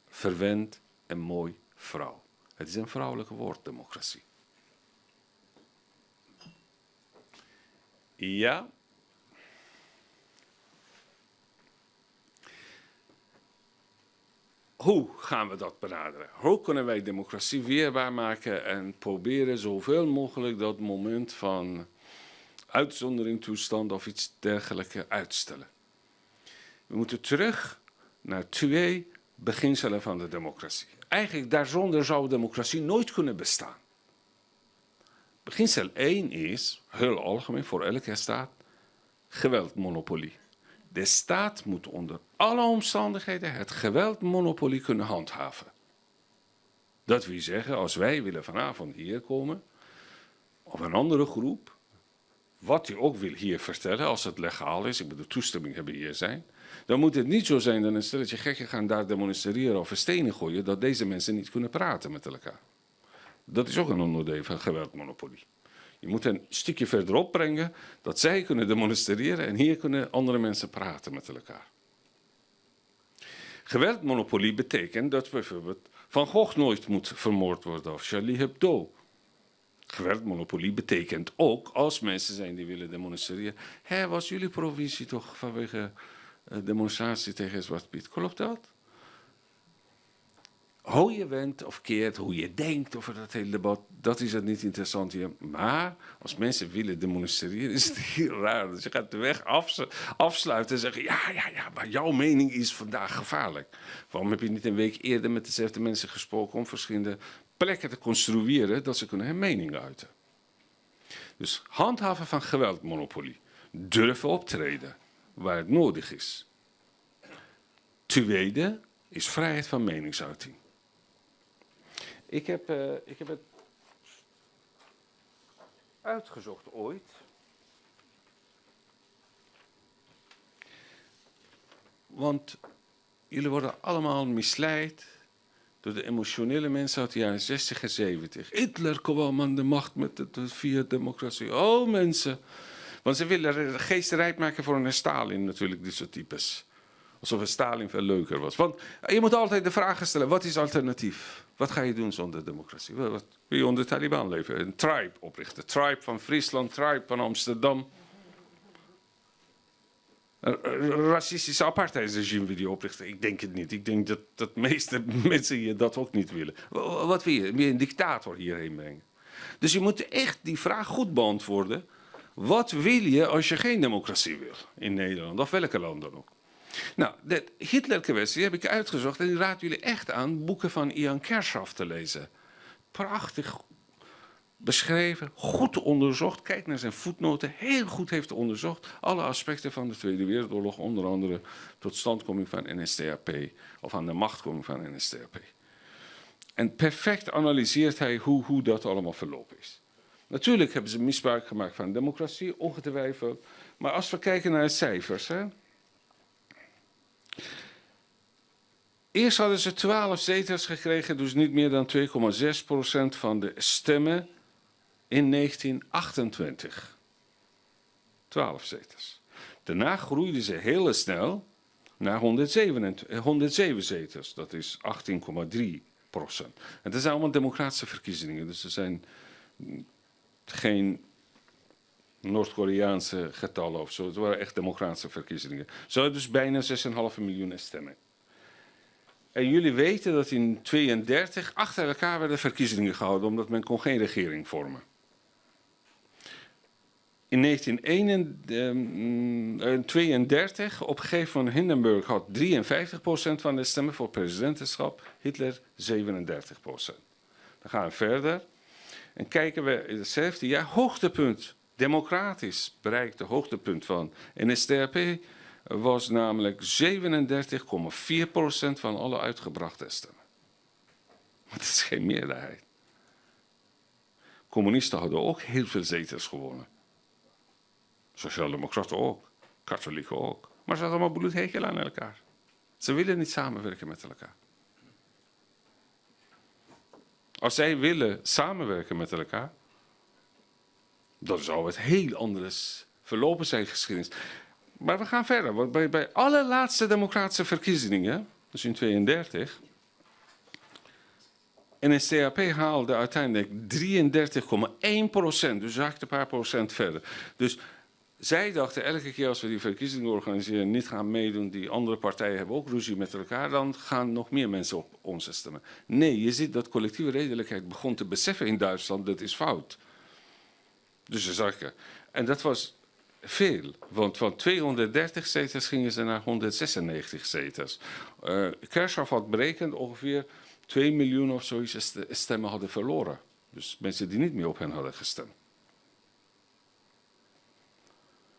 verwend en mooi vrouw. Het is een vrouwelijk woord, democratie. Ja. Hoe gaan we dat benaderen? Hoe kunnen wij democratie weerbaar maken en proberen zoveel mogelijk dat moment van uitzonderingstoestand of iets dergelijks uitstellen? We moeten terug naar 2 beginselen van de democratie. Eigenlijk daarzonder zou democratie nooit kunnen bestaan. Beginsel 1 is, heel algemeen voor elke staat, geweldmonopolie. De staat moet onder alle omstandigheden het geweldmonopolie kunnen handhaven. Dat wil zeggen, als wij willen vanavond hier komen, of een andere groep, wat die ook wil hier vertellen, als het legaal is, ik bedoel toestemming hebben hier zijn, dan moet het niet zo zijn dat een stelletje gekken gaan daar demonstreren of stenen gooien, dat deze mensen niet kunnen praten met elkaar. Dat is ook een onderdeel van geweldmonopolie. Je moet een stukje verderop brengen dat zij kunnen demonstreren en hier kunnen andere mensen praten met elkaar. Geweldmonopolie betekent dat bijvoorbeeld Van Gogh nooit moet vermoord worden of Charlie Hebdo. Geweldmonopolie betekent ook als mensen zijn die willen demonstreren. Hé, was jullie provincie toch vanwege demonstratie tegen Zwarte Piet? Klopt dat? Hoe je wendt of keert, hoe je denkt over dat hele debat, dat is het niet interessant hier. Maar als mensen willen demonstreren, is het heel raar. Dus je gaat de weg afsluiten en zeggen, ja, maar jouw mening is vandaag gevaarlijk. Waarom heb je niet een week eerder met dezelfde mensen gesproken om verschillende plekken te construeren dat ze kunnen hun mening uiten? Dus handhaven van geweldmonopolie. Durven optreden waar het nodig is. Tweede is vrijheid van meningsuiting. Ik heb het uitgezocht ooit. Want jullie worden allemaal misleid door de emotionele mensen uit de jaren 60 en 70. Hitler kwam aan de macht via democratie. Oh mensen. Want ze willen geestenrijk maken voor een Stalin natuurlijk, dit soort types. Alsof een Stalin veel leuker was. Want je moet altijd de vraag stellen, wat is alternatief? Wat ga je doen zonder democratie? Wat wil je onder de Taliban leven? Een tribe oprichten. Tribe van Friesland, tribe van Amsterdam. Een racistische apartheidsregime wil je oprichten? Ik denk het niet. Ik denk dat de meeste mensen hier dat ook niet willen. Wat wil je? Wil je een dictator hierheen brengen? Dus je moet echt die vraag goed beantwoorden. Wat wil je als je geen democratie wil in Nederland? Of welke land dan ook? Nou, de Hitler-kwestie heb ik uitgezocht en ik raad jullie echt aan boeken van Ian Kershaw te lezen. Prachtig beschreven, goed onderzocht. Kijk naar zijn voetnoten, heel goed heeft onderzocht alle aspecten van de Tweede Wereldoorlog, onder andere totstandkoming van NSDAP of aan de machtkoming van NSDAP. En perfect analyseert hij hoe dat allemaal verlopen is. Natuurlijk hebben ze misbruik gemaakt van democratie, ongetwijfeld. Maar als we kijken naar de cijfers. Eerst hadden ze 12 zetels gekregen, dus niet meer dan 2,6% van de stemmen in 1928. 12 zetels. Daarna groeiden ze heel snel naar 107 zetels, dat is 18,3%. En dat zijn allemaal democratische verkiezingen, dus er zijn geen Noord-Koreaanse getallen of zo. Het waren echt democratische verkiezingen. Ze hadden dus bijna 6,5 miljoen stemmen. En jullie weten dat in 1932 achter elkaar werden verkiezingen gehouden, omdat men kon geen regering vormen. In 1932, op een gegeven moment, Hindenburg had 53% van de stemmen voor presidentschap, Hitler 37%. Dan gaan we verder en kijken we in hetzelfde jaar, hoogtepunt, democratisch bereikte hoogtepunt van NSDAP was namelijk 37,4% van alle uitgebrachte stemmen. Maar dat is geen meerderheid. Communisten hadden ook heel veel zetels gewonnen. Sociaaldemocraten ook. Katholieken ook. Maar ze hadden allemaal bloedhekel aan elkaar. Ze willen niet samenwerken met elkaar. Als zij willen samenwerken met elkaar, dan zou het heel anders verlopen zijn geschiedenis. Maar we gaan verder, want bij allerlaatste democratische verkiezingen, dus in 32, NSDAP haalde uiteindelijk 33,1%, dus eigenlijk een paar procent verder. Dus zij dachten elke keer als we die verkiezingen organiseren, niet gaan meedoen, die andere partijen hebben ook ruzie met elkaar, dan gaan nog meer mensen op ons stemmen. Nee, je ziet dat collectieve redelijkheid begon te beseffen in Duitsland, dat is fout. Dus ze zakken. En dat was veel, want van 230 zetels gingen ze naar 196 zetels. Kirchhoff had berekend ongeveer 2 miljoen of zoiets stemmen hadden verloren. Dus mensen die niet meer op hen hadden gestemd.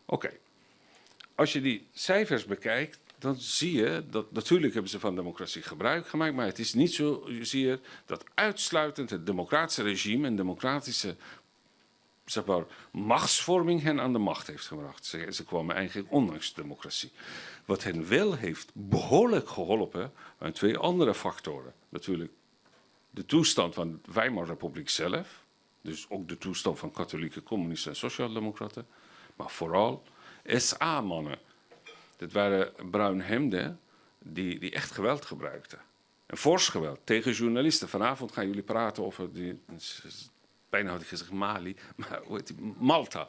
Oké. Als je die cijfers bekijkt, dan zie je dat natuurlijk hebben ze van democratie gebruik gemaakt, maar het is niet zozeer dat uitsluitend het democratische regime en democratische, zeg maar, machtsvorming hen aan de macht heeft gebracht. Ze kwamen eigenlijk ondanks de democratie. Wat hen wel heeft behoorlijk geholpen, waren twee andere factoren. Natuurlijk de toestand van de Weimarrepubliek zelf, dus ook de toestand van katholieke communisten en sociaaldemocraten, maar vooral SA-mannen. Dat waren bruinhemden die echt geweld gebruikten. En fors geweld tegen journalisten. Vanavond gaan jullie praten over die, bijna had ik gezegd Mali, maar hoe heet die? Malta.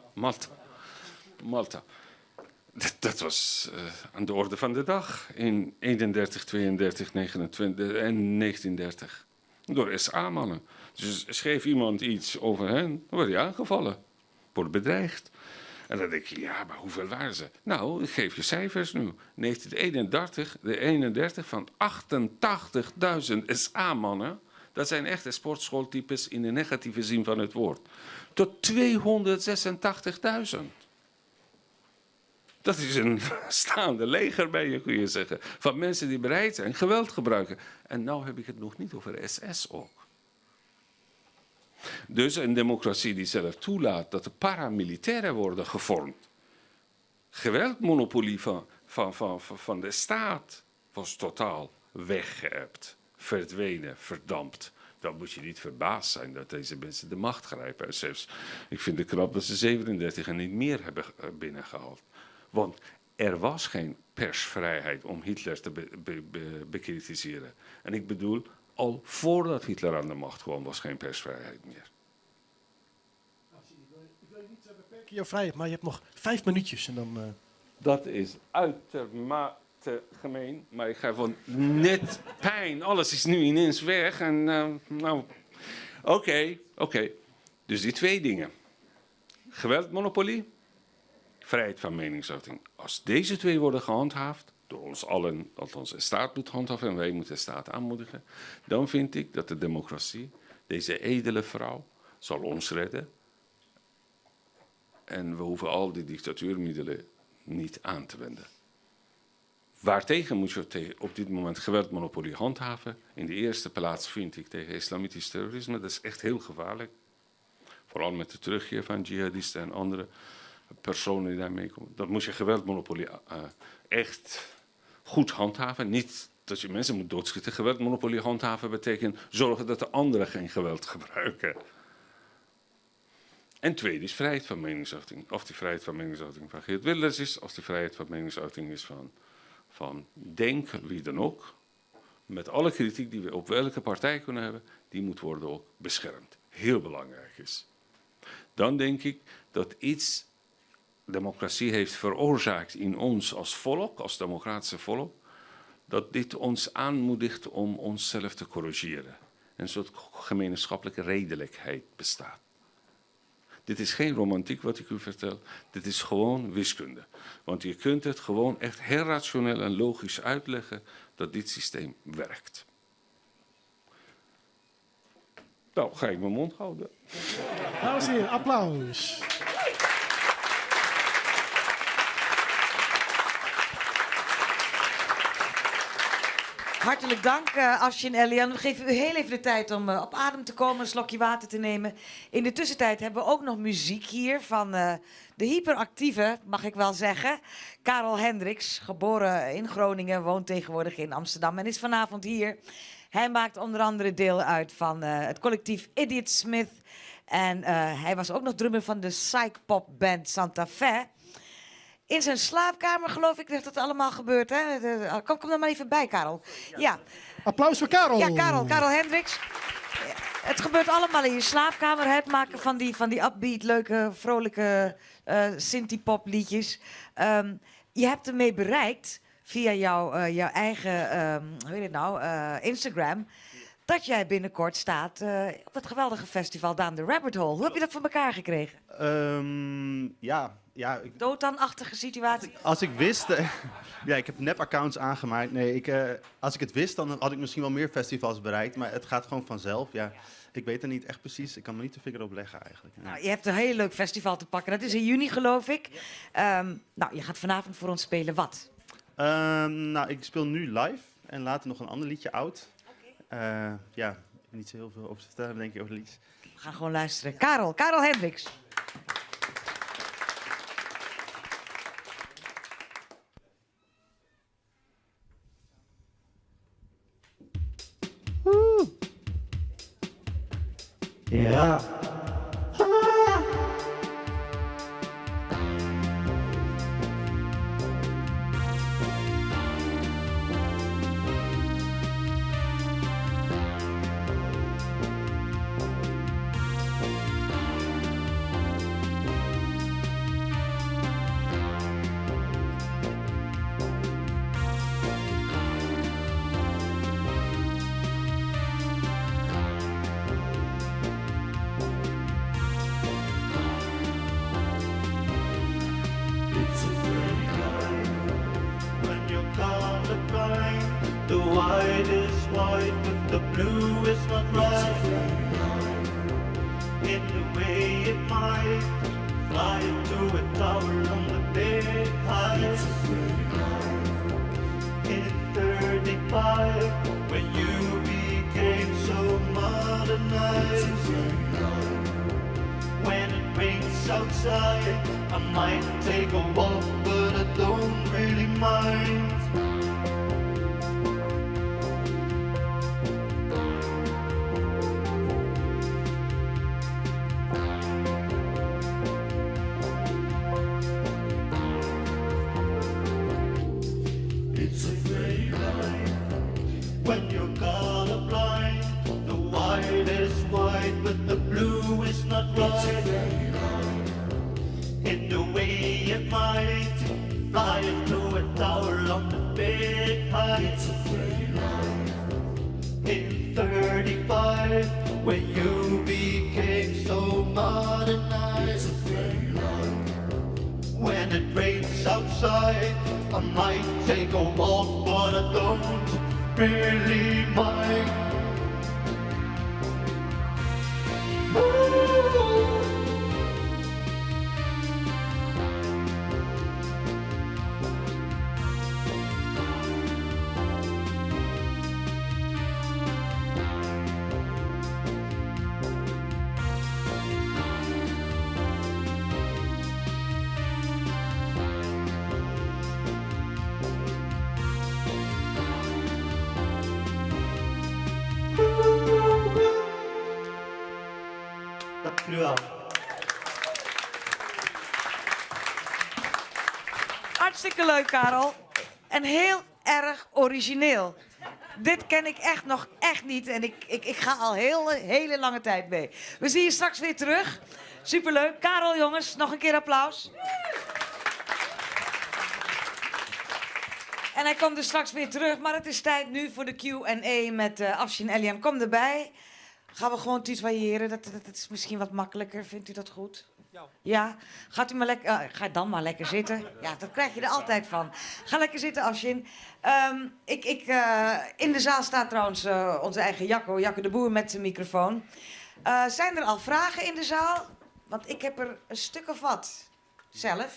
Dat was aan de orde van de dag in 31, 32, 29 en 1930. Door SA-mannen. Dus schreef iemand iets over hen, dan werd hij aangevallen. Wordt bedreigd. En dan denk je, ja, maar hoeveel waren ze? Nou, ik geef je cijfers nu. 1931 van 88.000 SA-mannen. Dat zijn echte sportschooltypes in de negatieve zin van het woord. Tot 286.000. Dat is een staande leger bij je, kun je zeggen. Van mensen die bereid zijn geweld gebruiken. En nou heb ik het nog niet over SS ook. Dus een democratie die zelf toelaat dat de paramilitairen worden gevormd. Geweldmonopolie van de staat was totaal weggeëpt, verdwenen, verdampt. Dan moet je niet verbaasd zijn dat deze mensen de macht grijpen. En zelfs, ik vind het knap dat ze 37 en niet meer hebben binnengehaald. Want er was geen persvrijheid om Hitler te bekritiseren. En ik bedoel, al voordat Hitler aan de macht kwam, was geen persvrijheid meer. Ik wil niet beperken jouw vrijheid, maar je hebt nog 5 minuutjes en dan... Dat is uitermate gemeen, maar ik ga van net pijn. Alles is nu ineens weg en nou... Oké. Dus die twee dingen. Geweldmonopolie, vrijheid van meningsuiting. Als deze twee worden gehandhaafd, door ons allen, althans de staat moet handhaven en wij moeten de staat aanmoedigen, dan vind ik dat de democratie, deze edele vrouw, zal ons redden. En we hoeven al die dictatuurmiddelen niet aan te wenden. Waartegen moet je op dit moment geweldmonopolie handhaven? In de eerste plaats vind ik tegen islamitisch terrorisme. Dat is echt heel gevaarlijk. Vooral met de terugkeer van jihadisten en andere personen die daarmee komen. Dat moet je geweldmonopolie echt goed handhaven. Niet dat je mensen moet doodschieten. Geweldmonopolie handhaven betekent zorgen dat de anderen geen geweld gebruiken. En tweede is vrijheid van meningsuiting. Of die vrijheid van meningsuiting van Geert Wilders is, of die vrijheid van meningsuiting is van Denk, wie dan ook. Met alle kritiek die we op welke partij kunnen hebben, die moet worden ook beschermd. Heel belangrijk is. Dan denk ik dat iets democratie heeft veroorzaakt in ons als volk, als democratische volk, dat dit ons aanmoedigt om onszelf te corrigeren. Een soort gemeenschappelijke redelijkheid bestaat. Dit is geen romantiek wat ik u vertel, dit is gewoon wiskunde. Want je kunt het gewoon echt heel rationeel en logisch uitleggen dat dit systeem werkt. Nou, ga ik mijn mond houden. Dames en heren, applaus. Hartelijk dank, Afshin Elian. We geven u heel even de tijd om op adem te komen, een slokje water te nemen. In de tussentijd hebben we ook nog muziek hier van de hyperactieve, mag ik wel zeggen, Karel Hendricks. Geboren in Groningen, woont tegenwoordig in Amsterdam en is vanavond hier. Hij maakt onder andere deel uit van het collectief Idiot Smith. En hij was ook nog drummer van de psych-pop-band Santa Fe. In zijn slaapkamer, geloof ik, dat het allemaal gebeurt. Hè? Kom er maar even bij, Karel. Ja. Applaus voor Karel. Ja, Karel Hendricks. Het gebeurt allemaal in je slaapkamer. Het maken van die upbeat, leuke, vrolijke synthie-pop liedjes. Je hebt ermee bereikt, via jouw eigen hoe heet het nou, Instagram, dat jij binnenkort staat op het geweldige festival Down the Rabbit Hole. Hoe heb je dat voor elkaar gekregen? Ja. Doodaan-achtige situatie? Als ik wist... ja, ik heb nep-accounts aangemaakt. Nee, als ik het wist, dan had ik misschien wel meer festivals bereikt. Maar het gaat gewoon vanzelf. Ja, ik weet het niet echt precies. Ik kan me niet de vinger op leggen eigenlijk. Ja. Nou, je hebt een heel leuk festival te pakken. Dat is in juni, geloof ik. Nou, je gaat vanavond voor ons spelen wat? Nou, ik speel nu live. En later nog een ander liedje oud. Ja, niet zo heel veel over te vertellen, denk ik, over de liedjes. We gaan gewoon luisteren. Karel Hendricks. Ja. The white is white, but the blue is not right. In the way it might fly to a tower on the big heights. In 35, when you became so modernized. When it rains outside, I might take a walk, but I don't really mind. When you're colorblind, the white is white, but the blue is not right. In the way it might fly to a tower on the big heights. In 35, when you became so modernized. When it rains outside, I might take a walk, but I don't really mind. Dank jullie wel. Hartstikke leuk, Karel. En heel erg origineel. Dit ken ik echt niet en ik ga al hele lange tijd mee. We zien je straks weer terug. Superleuk. Karel, jongens, nog een keer applaus. En hij komt dus straks weer terug, maar het is tijd nu voor de Q&A met Afshin Elian. Kom erbij. Gaan we gewoon tutoyeren, dat is misschien wat makkelijker. Vindt u dat goed? Ja? Gaat u maar lekker, ga dan maar lekker zitten. Ja, dat krijg je er altijd van. Ga lekker zitten, Afshin. In de zaal staat trouwens onze eigen Jacco de Boer met zijn microfoon. Zijn er al vragen in de zaal? Want ik heb er een stuk of wat zelf.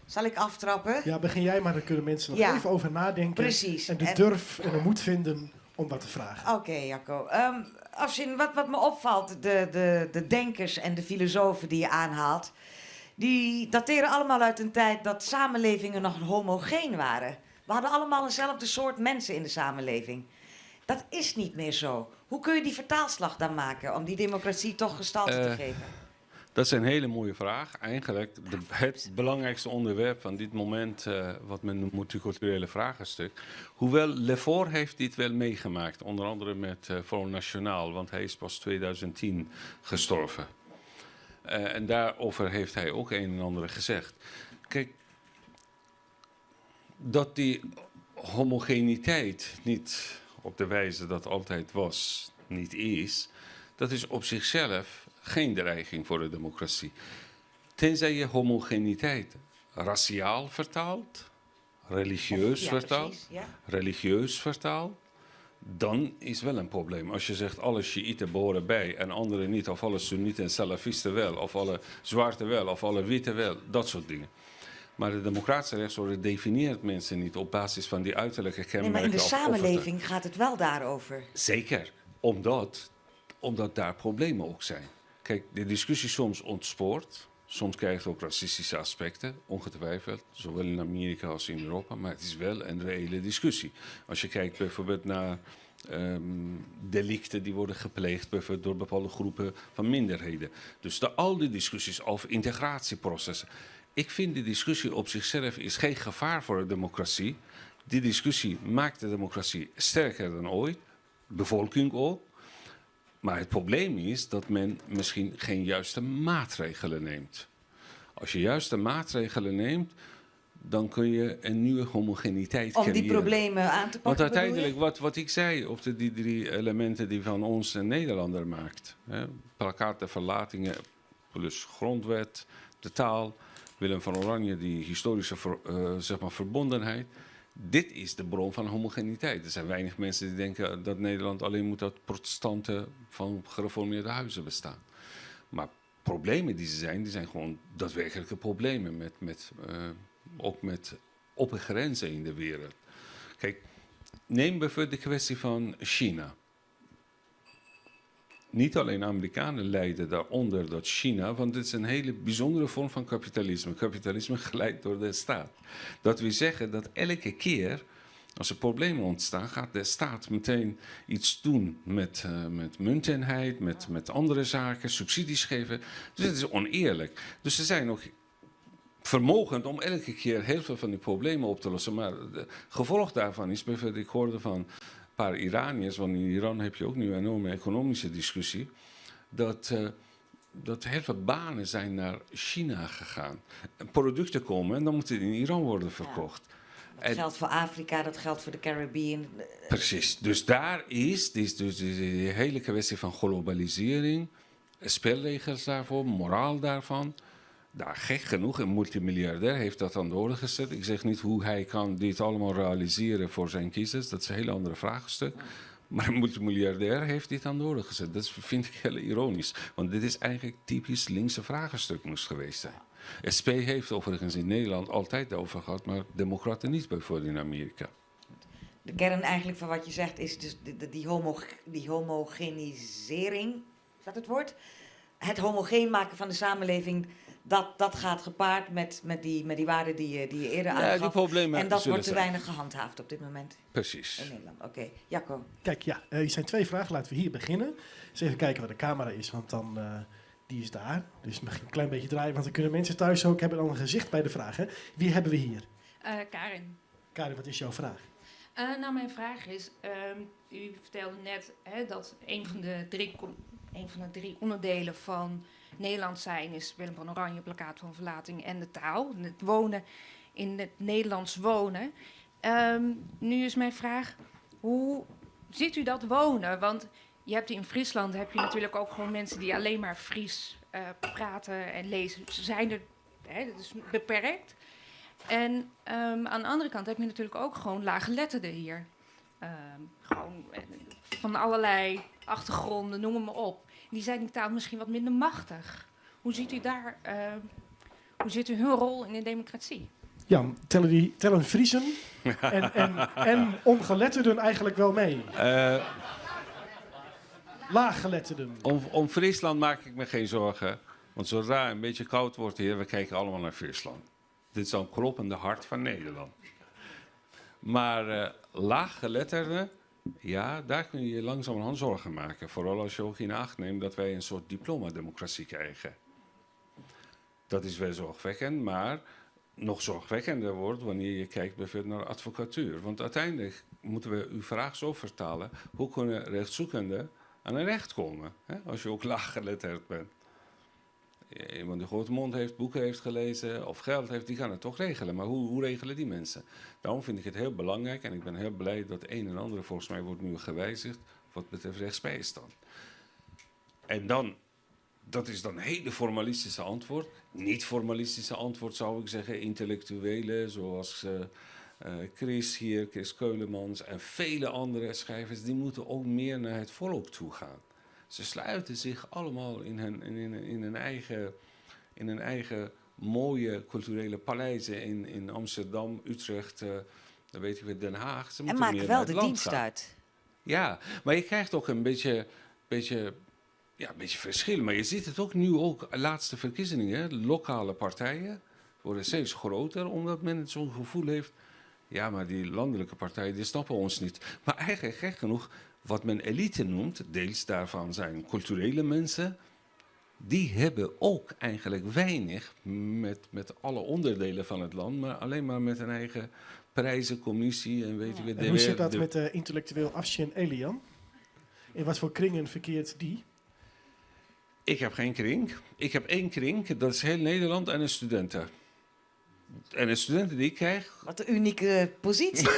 Zal ik aftrappen? Ja, begin jij maar, dan kunnen mensen nog Ja. even over nadenken. Precies. En de durf en de moed vinden om wat te vragen. Oké, Jacco. Afzien, wat me opvalt, de denkers en de filosofen die je aanhaalt, die dateren allemaal uit een tijd dat samenlevingen nog homogeen waren. We hadden allemaal eenzelfde soort mensen in de samenleving. Dat is niet meer zo. Hoe kun je die vertaalslag dan maken om die democratie toch gestalte te geven? Dat is een hele mooie vraag. Eigenlijk het belangrijkste onderwerp van dit moment, wat men noemt multiculturele vraagstuk. Hoewel Lefort heeft dit wel meegemaakt, onder andere met Front National, want hij is pas 2010 gestorven. En daarover heeft hij ook een en ander gezegd. Kijk, dat die homogeniteit niet op de wijze dat altijd was, niet is, dat is op zichzelf geen dreiging voor de democratie. Tenzij je homogeniteit raciaal vertaalt, religieus vertaalt, precies, ja. religieus vertaalt, dan is wel een probleem. Als je zegt alle Shiiten behoren bij en anderen niet, of alle Soenieten en Salafisten wel, of alle zwarte wel, of alle witte wel, dat soort dingen. Maar de democratische rechtsorde definieert mensen niet op basis van die uiterlijke Nee, kenmerken. maar in de of samenleving gaat het wel daarover. Zeker, omdat daar problemen ook zijn. Kijk, de discussie soms ontspoort. Soms krijgt het ook racistische aspecten, ongetwijfeld. Zowel in Amerika als in Europa. Maar het is wel een reële discussie. Als je kijkt bijvoorbeeld naar delicten die worden gepleegd bijvoorbeeld door bepaalde groepen van minderheden. Dus al die discussies over integratieprocessen. Ik vind die discussie op zichzelf is geen gevaar voor de democratie. Die discussie maakt de democratie sterker dan ooit. Bevolking ook. Maar het probleem is dat men misschien geen juiste maatregelen neemt. Als je juiste maatregelen neemt, dan kun je een nieuwe homogeniteit creëren. Om die problemen aan te pakken. Want uiteindelijk, wat ik zei op die 3 elementen die van ons een Nederlander maakt. Hè, plakkaat de verlatingen plus grondwet, de taal, Willem van Oranje, die historische verbondenheid. Dit is de bron van homogeniteit. Er zijn weinig mensen die denken dat Nederland alleen moet uit protestanten van gereformeerde huizen bestaan. Maar problemen die zijn gewoon daadwerkelijke problemen. Ook met open grenzen in de wereld. Kijk, neem bijvoorbeeld de kwestie van China. Niet alleen Amerikanen lijden daaronder dat China, want het is een hele bijzondere vorm van kapitalisme. Kapitalisme geleid door de staat. Dat wil zeggen dat elke keer als er problemen ontstaan, gaat de staat meteen iets doen met munteenheid, met andere zaken, subsidies geven. Dus het is oneerlijk. Dus ze zijn ook vermogend om elke keer heel veel van die problemen op te lossen. Maar het gevolg daarvan is bijvoorbeeld, ik hoorde van een paar Iraniërs, want in Iran heb je ook nu een enorme economische discussie, dat heel veel banen zijn naar China gegaan. Producten komen en dan moeten die in Iran worden verkocht. Ja. Dat geldt voor Afrika, dat geldt voor de Caribbean. Precies, dus daar is dus die hele kwestie van globalisering, spelregels daarvoor, moraal daarvan. Daar gek genoeg, een multimiljardair heeft dat aan de orde gezet. Ik zeg niet hoe hij kan dit allemaal realiseren voor zijn kiezers. Dat is een heel andere vraagstuk. Maar een multimiljardair heeft dit aan de orde gezet. Dat vind ik heel ironisch. Want dit is eigenlijk typisch linkse vraagstuk moest geweest zijn. SP heeft overigens in Nederland altijd over gehad, maar democraten niet bijvoorbeeld in Amerika. De kern eigenlijk van wat je zegt is dus die homogenisering, is dat het woord? Het homogeen maken van de samenleving, dat gaat gepaard met die waarden die je eerder aangaf. Die problemen en dat zullen wordt te zijn. weinig gehandhaafd op dit moment Precies. in Nederland. Oké, Jacco. Kijk, ja, er zijn 2 vragen. Laten we hier beginnen. Eens even kijken waar de camera is, want dan, die is daar. Dus mag je een klein beetje draaien, want dan kunnen mensen thuis ook hebben dan een gezicht bij de vragen. Wie hebben we hier? Karin. Karin, wat is jouw vraag? Nou, mijn vraag is, u vertelde net dat een van de drie onderdelen van Nederland zijn is Willem van Oranje, plakkaat van verlating en de taal. Het wonen in het Nederlands wonen. Nu is mijn vraag, hoe ziet u dat wonen? Want je hebt in Friesland natuurlijk ook gewoon mensen die alleen maar Fries praten en lezen. Ze zijn er, dat is beperkt. En aan de andere kant heb je natuurlijk ook gewoon laaggeletterden hier. Gewoon van allerlei achtergronden, noem het maar op. Die zijn die taal misschien wat minder machtig. Hoe ziet u daar, hoe ziet u hun rol in de democratie? Ja, tellen Friesen en ongeletterden eigenlijk wel mee? Laaggeletterden. Om Friesland maak ik me geen zorgen. Want zodra het een beetje koud wordt hier, we kijken allemaal naar Friesland. Dit is een kloppende hart van Nederland. Maar laaggeletterden, Ja, daar kun je je langzamerhand zorgen maken. Vooral als je ook in acht neemt dat wij een soort diplomademocratie krijgen. Dat is wel zorgwekkend, maar nog zorgwekkender wordt wanneer je kijkt bijvoorbeeld naar advocatuur. Want uiteindelijk moeten we uw vraag zo vertalen: hoe kunnen rechtszoekenden aan een recht komen? Hè? Als je ook laaggeletterd bent. Iemand die grote mond heeft, boeken heeft gelezen of geld heeft, die kan het toch regelen. Maar hoe regelen die mensen? Daarom vind ik het heel belangrijk en ik ben heel blij dat een en ander volgens mij wordt nu gewijzigd wat betreft rechtsbijstand. En dan, dat is dan een hele formalistische antwoord. Niet formalistische antwoord zou ik zeggen, intellectuelen zoals Chris Keulemans en vele andere schrijvers, die moeten ook meer naar het volk toe gaan. Ze sluiten zich allemaal in hun eigen mooie culturele paleizen in Amsterdam, Utrecht, dan weet ik weer, Den Haag. Ze En moeten maken meer wel naar de het land dienst gaan. uit. Ja, maar je krijgt ook een beetje verschil. Maar je ziet het ook nu, ook laatste verkiezingen, lokale partijen worden steeds groter, omdat men het zo'n gevoel heeft. Ja, maar die landelijke partijen, die snappen ons niet. Maar eigenlijk, gek genoeg, wat men elite noemt, deels daarvan zijn culturele mensen, die hebben ook eigenlijk weinig met alle onderdelen van het land, maar alleen maar met een eigen prijzencommissie en weet je weer. En hoe zit dat met intellectueel Afshin Elian? In wat voor kringen verkeert die? Ik heb geen kring. Ik heb één kring, dat is heel Nederland en een studenten. En de studenten die ik krijg. Wat een unieke positie.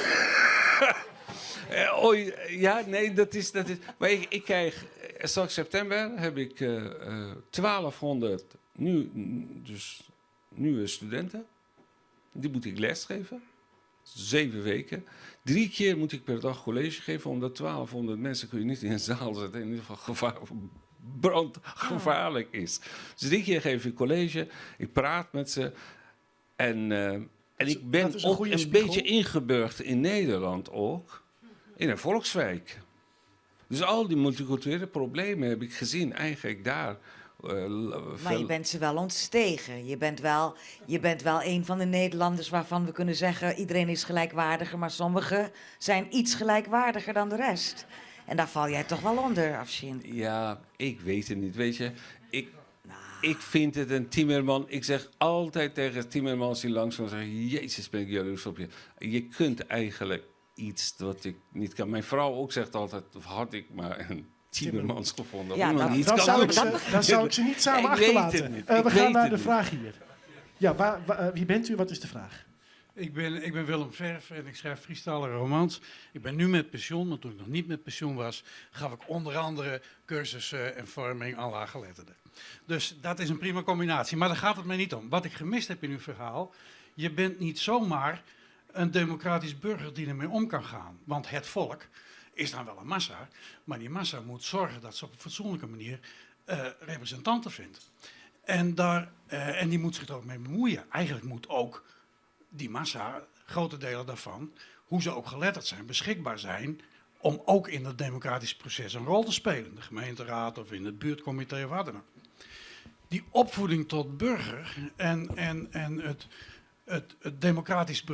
Ja, nee, dat is. Maar ik krijg. Straks september heb ik 1200 nieuwe studenten. Die moet ik lesgeven. 7 weken. 3 keer moet ik per dag college geven, omdat 1200 mensen kun je niet in een zaal zetten. In ieder geval brandgevaarlijk is. Dus 3 keer geef ik college. Ik praat met ze. En ik ben dat is een ook goede een spiegel. beetje ingeburgd in Nederland ook. In een volkswijk. Dus al die multiculturele problemen heb ik gezien eigenlijk daar. Maar je bent ze wel ontstegen. Je bent wel een van de Nederlanders waarvan we kunnen zeggen, iedereen is gelijkwaardiger, maar sommigen zijn iets gelijkwaardiger dan de rest. En daar val jij toch wel onder, Afshin. Ja, ik weet het niet. Weet je, ik vind het een Timmerman. Ik zeg altijd tegen Timmermans die langskomt, zeg jezus, ben ik jaloers op je. Je kunt eigenlijk iets wat ik niet kan. Mijn vrouw ook zegt altijd, of had ik maar een Timmermans gevonden. Ja, Iemand die iets Dan kan zou doen. ik ze niet samen Ik weet het achterlaten. niet. We Ik gaan weet naar het de niet. vraag hier. Ja, wie bent u? Wat is de vraag? Ik ben Willem Verf en ik schrijf freestyle romans. Ik ben nu met pensioen, maar toen ik nog niet met pensioen was, gaf ik onder andere cursussen en vorming aan laaggeletterden. Dus dat is een prima combinatie, maar daar gaat het mij niet om. Wat ik gemist heb in uw verhaal, je bent niet zomaar een democratisch burger die ermee om kan gaan. Want het volk is dan wel een massa, maar die massa moet zorgen dat ze op een fatsoenlijke manier representanten vindt. En die moet zich er ook mee bemoeien. Eigenlijk moet ook die massa, grote delen daarvan, hoe ze ook geletterd zijn, beschikbaar zijn om ook in het democratische proces een rol te spelen. De gemeenteraad of in het buurtcomité of wat dan ook. Die opvoeding tot burger en het democratisch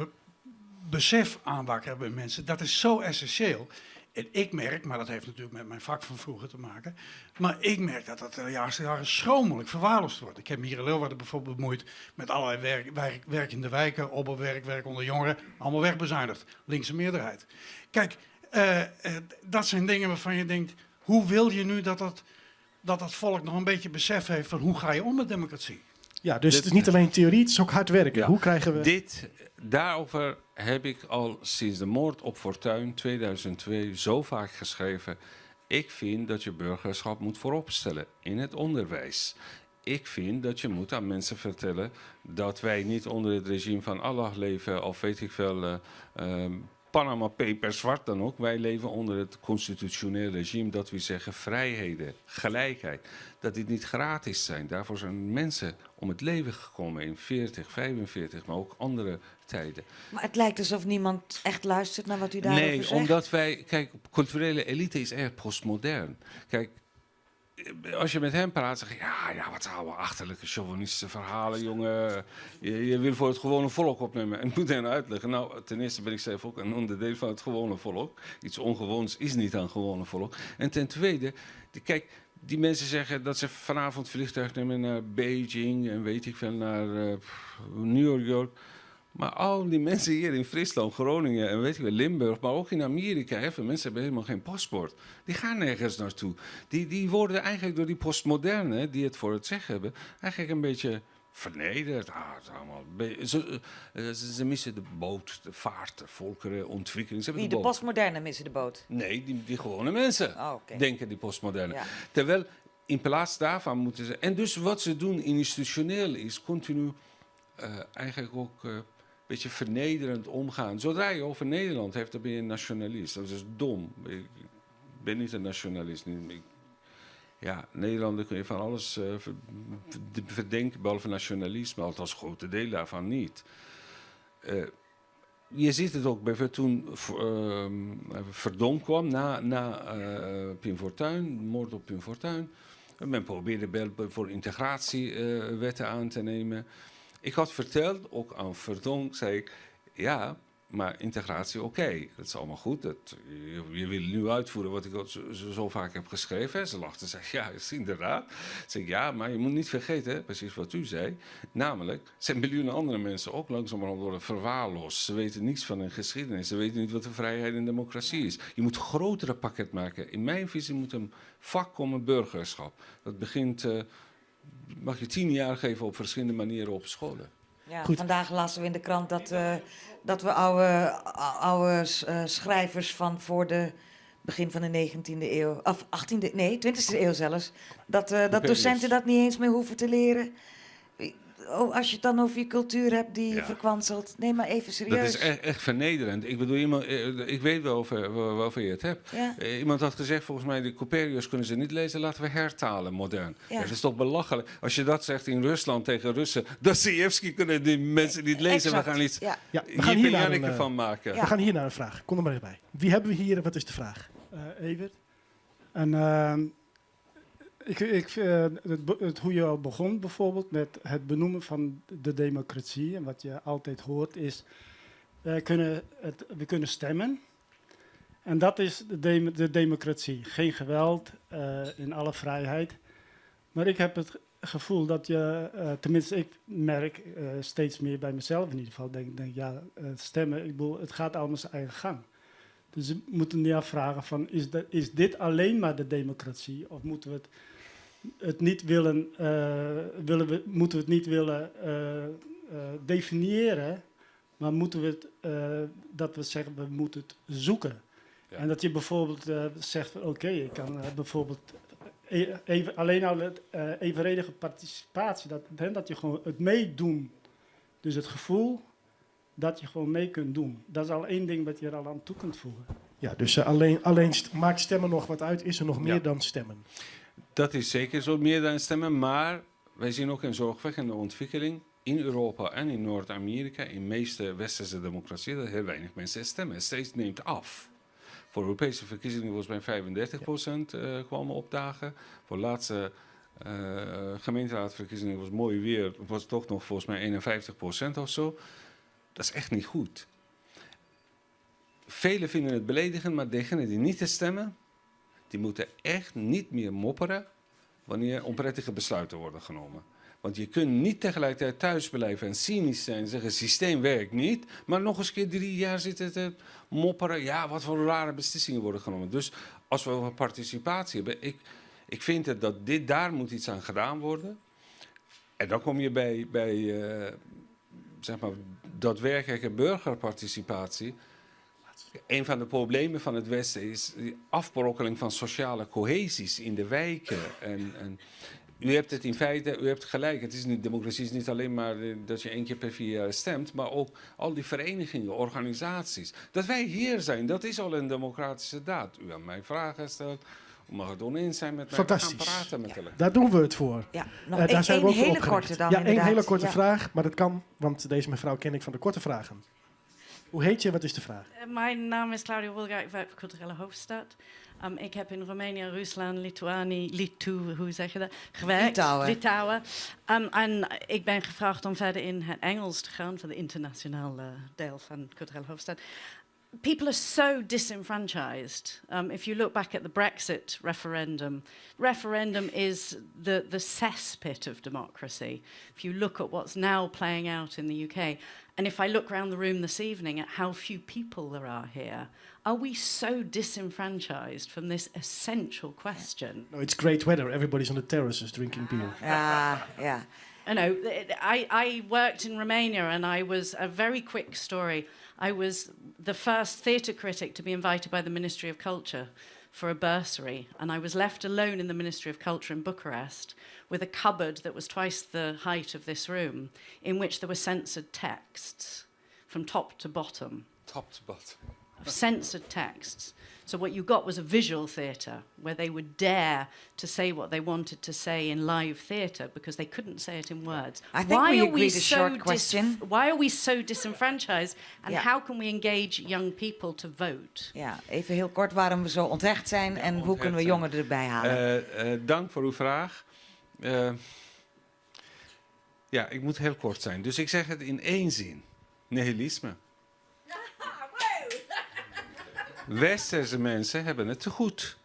besef aanwakkeren bij mensen, dat is zo essentieel. En ik merk, maar dat heeft natuurlijk met mijn vak van vroeger te maken, maar ik merk dat dat de jaren schromelijk verwaarloosd wordt. Ik heb me hier in Leeuwarden bijvoorbeeld bemoeid met allerlei werk in de wijken, opperwerk, werk onder jongeren, allemaal wegbezuinigd. Linkse meerderheid. Kijk, dat zijn dingen waarvan je denkt, hoe wil je nu dat volk nog een beetje besef heeft van hoe ga je om met democratie? Ja, dus het is niet alleen theorie, het is ook hard werken. Ja. Hoe krijgen we... Daarover heb ik al sinds de moord op Fortuyn 2002 zo vaak geschreven. Ik vind dat je burgerschap moet vooropstellen in het onderwijs. Ik vind dat je moet aan mensen vertellen dat wij niet onder het regime van Allah leven of weet ik veel, Panama Papers, wat dan ook. Wij leven onder het constitutioneel regime dat we zeggen vrijheden, gelijkheid. Dat dit niet gratis zijn. Daarvoor zijn mensen om het leven gekomen in 40, 45, maar ook andere tijden. Maar het lijkt alsof niemand echt luistert naar wat u daarover Nee, zegt. omdat wij... Kijk, culturele elite is erg postmodern. Kijk, als je met hem praat, zeg je, ja, wat allemaal achterlijke chauvinistische verhalen, jongen. Je wil voor het gewone volk opnemen. En ik moet hen uitleggen, nou, ten eerste ben ik zelf ook een onderdeel van het gewone volk. Iets ongewoons is niet aan gewone volk. En ten tweede, kijk, die mensen zeggen dat ze vanavond vliegtuig nemen naar Beijing en weet ik veel, naar New York. Maar al die mensen hier in Friesland, Groningen en weet ik wel, Limburg, maar ook in Amerika, heel veel mensen hebben helemaal geen paspoort. Die gaan nergens naartoe. Die worden eigenlijk door die postmodernen, die het voor het zeggen hebben, eigenlijk een beetje vernederd. Het is allemaal ze missen de boot, de vaart, de volkeren, ontwikkeling. Ze hebben Wie, de boot. postmodernen missen de boot? Nee, die gewone mensen Oh, oké. denken die postmodernen. Ja. Terwijl in plaats daarvan moeten ze... En dus wat ze doen institutioneel is continu eigenlijk ook een beetje vernederend omgaan. Zodra je over Nederland hebt, dan ben je een nationalist. Dat is dom. Ik ben niet een nationalist. Nederlander kun je van alles verdenken, behalve nationalisme. Althans, grote deel daarvan niet. Je ziet het ook bijvoorbeeld toen Verdonk kwam na Pim Fortuyn, moord op Pim Fortuyn. Men probeerde voor integratiewetten aan te nemen. Ik had verteld, ook aan Verdonk, zei ik, ja, maar integratie oké, dat is allemaal goed. Je wil nu uitvoeren wat ik zo vaak heb geschreven. Ze lachten en zei, ja, is inderdaad. Zeg ik, ja, maar je moet niet vergeten, precies wat u zei. Namelijk, zijn miljoenen andere mensen ook langzamerhand worden verwaarloosd. Ze weten niets van hun geschiedenis. Ze weten niet wat de vrijheid en democratie is. Je moet een grotere pakket maken. In mijn visie moet een vak komen burgerschap. Dat begint, mag je 10 jaar geven op verschillende manieren op scholen. Ja, Goed. vandaag lazen we in de krant dat we oude schrijvers van voor de begin van de 19e eeuw, of 18e, nee, 20e eeuw zelfs, dat docenten dat niet eens meer hoeven te leren. Oh, als je het dan over je cultuur hebt die verkwanselt, neem maar even serieus. Dat is echt vernederend. Ik bedoel, ik weet wel over je het hebt. Ja. Iemand had gezegd, volgens mij, de Copernicus kunnen ze niet lezen, laten we hertalen, modern. Ja. Dat is toch belachelijk. Als je dat zegt in Rusland tegen Russen, Dostoevsky kunnen die mensen niet lezen. Exact. We gaan iets Ja. Ja, we Jip gaan en hier naar Janneke een, van maken. Ja. we gaan hier naar een vraag. Kom er maar even bij. Wie hebben we hier en wat is de vraag? Evert. En hoe je al begon bijvoorbeeld met het benoemen van de democratie. En wat je altijd hoort is, we kunnen stemmen. En dat is de democratie. Geen geweld, in alle vrijheid. Maar ik heb het gevoel dat je, tenminste ik merk steeds meer bij mezelf in ieder geval, denk stemmen, ik bedoel, het gaat allemaal zijn eigen gang. Dus we moeten je afvragen van, is dit alleen maar de democratie? Of moeten we het niet willen, moeten we het niet willen definiëren, maar moeten we het, dat we zeggen, we moeten het zoeken. Ja. En dat je bijvoorbeeld zegt van oké, ik kan bijvoorbeeld alleen al evenredige participatie, dat je gewoon het meedoen, dus het gevoel dat je gewoon mee kunt doen. Dat is al één ding wat je er al aan toe kunt voegen. Ja, dus maakt stemmen nog wat uit? Is er nog meer dan stemmen? Dat is zeker zo, meer dan stemmen. Maar wij zien ook een zorgwekkende ontwikkeling in Europa en in Noord-Amerika, in de meeste westerse democratieën, dat heel weinig mensen stemmen. Steeds neemt af. Voor Europese verkiezingen was bij 35% kwamen opdagen. Voor de laatste gemeenteraadverkiezingen was mooi weer, was toch nog volgens mij 51% of zo. Dat is echt niet goed. Velen vinden het beledigend, maar degenen die niet stemmen, die moeten echt niet meer mopperen wanneer onprettige besluiten worden genomen. Want je kunt niet tegelijkertijd thuis blijven en cynisch zijn en zeggen, het systeem werkt niet, maar nog eens keer 3 jaar zitten te mopperen, ja, wat voor rare beslissingen worden genomen. Dus als we over participatie hebben, ik vind dat daar moet iets aan gedaan worden. En dan kom je bij zeg maar, daadwerkelijke burgerparticipatie. Een van de problemen van het Westen is de afbrokkeling van sociale cohesies in de wijken. En u hebt het in feite, u hebt gelijk, het is niet, democratie is niet alleen maar dat je 1 keer per 4 jaar stemt, maar ook al die verenigingen, organisaties. Dat wij hier zijn, dat is al een democratische daad. U aan mij vragen stelt, u mag het oneens zijn met mij, we gaan praten met elkaar. Daar doen we het voor. Ja, nog Daar zijn we één ook voor hele opgericht. korte dan Ja, inderdaad. één hele korte Ja. vraag, maar dat kan, want deze mevrouw ken ik van de korte vragen. Hoe heet je? Wat is de vraag? Mijn naam is Claudia Wolga, ik werk voor Culturele Hoofdstad. Ik heb in Roemenië, Rusland, hoe zeg je dat? Gewerkt. Litouwen. En ik ben gevraagd om verder in het Engels te gaan voor de internationale deel van Culturele Hoofdstad. People are so disenfranchised. If you look back at the Brexit referendum is the cesspit of democracy. If you look at what's now playing out in the UK, and if I look around the room this evening at how few people there are here, are we so disenfranchised from this essential question? No, it's great weather. Everybody's on the terraces drinking beer. Ja. You know, I worked in Romania and I was a very quick story. I was the first theatre critic to be invited by the Ministry of Culture for a bursary, and I was left alone in the Ministry of Culture in Bucharest with a cupboard that was twice the height of this room, in which there were censored texts from top to bottom. Top to bottom. Censored texts. So what you got was a visual theatre where they would dare to say what they wanted to say in live theatre because they couldn't say it in words. I think we agreed a short question. Why are we so disenfranchised and Ja. how can we engage young people to vote? Ja, even heel kort waarom we zo onthecht zijn en hoe kunnen we jongeren erbij halen. Dank voor uw vraag. Ja, ik moet heel kort zijn. Dus ik zeg het in één zin. Nihilisme. Westerse mensen hebben het te goed.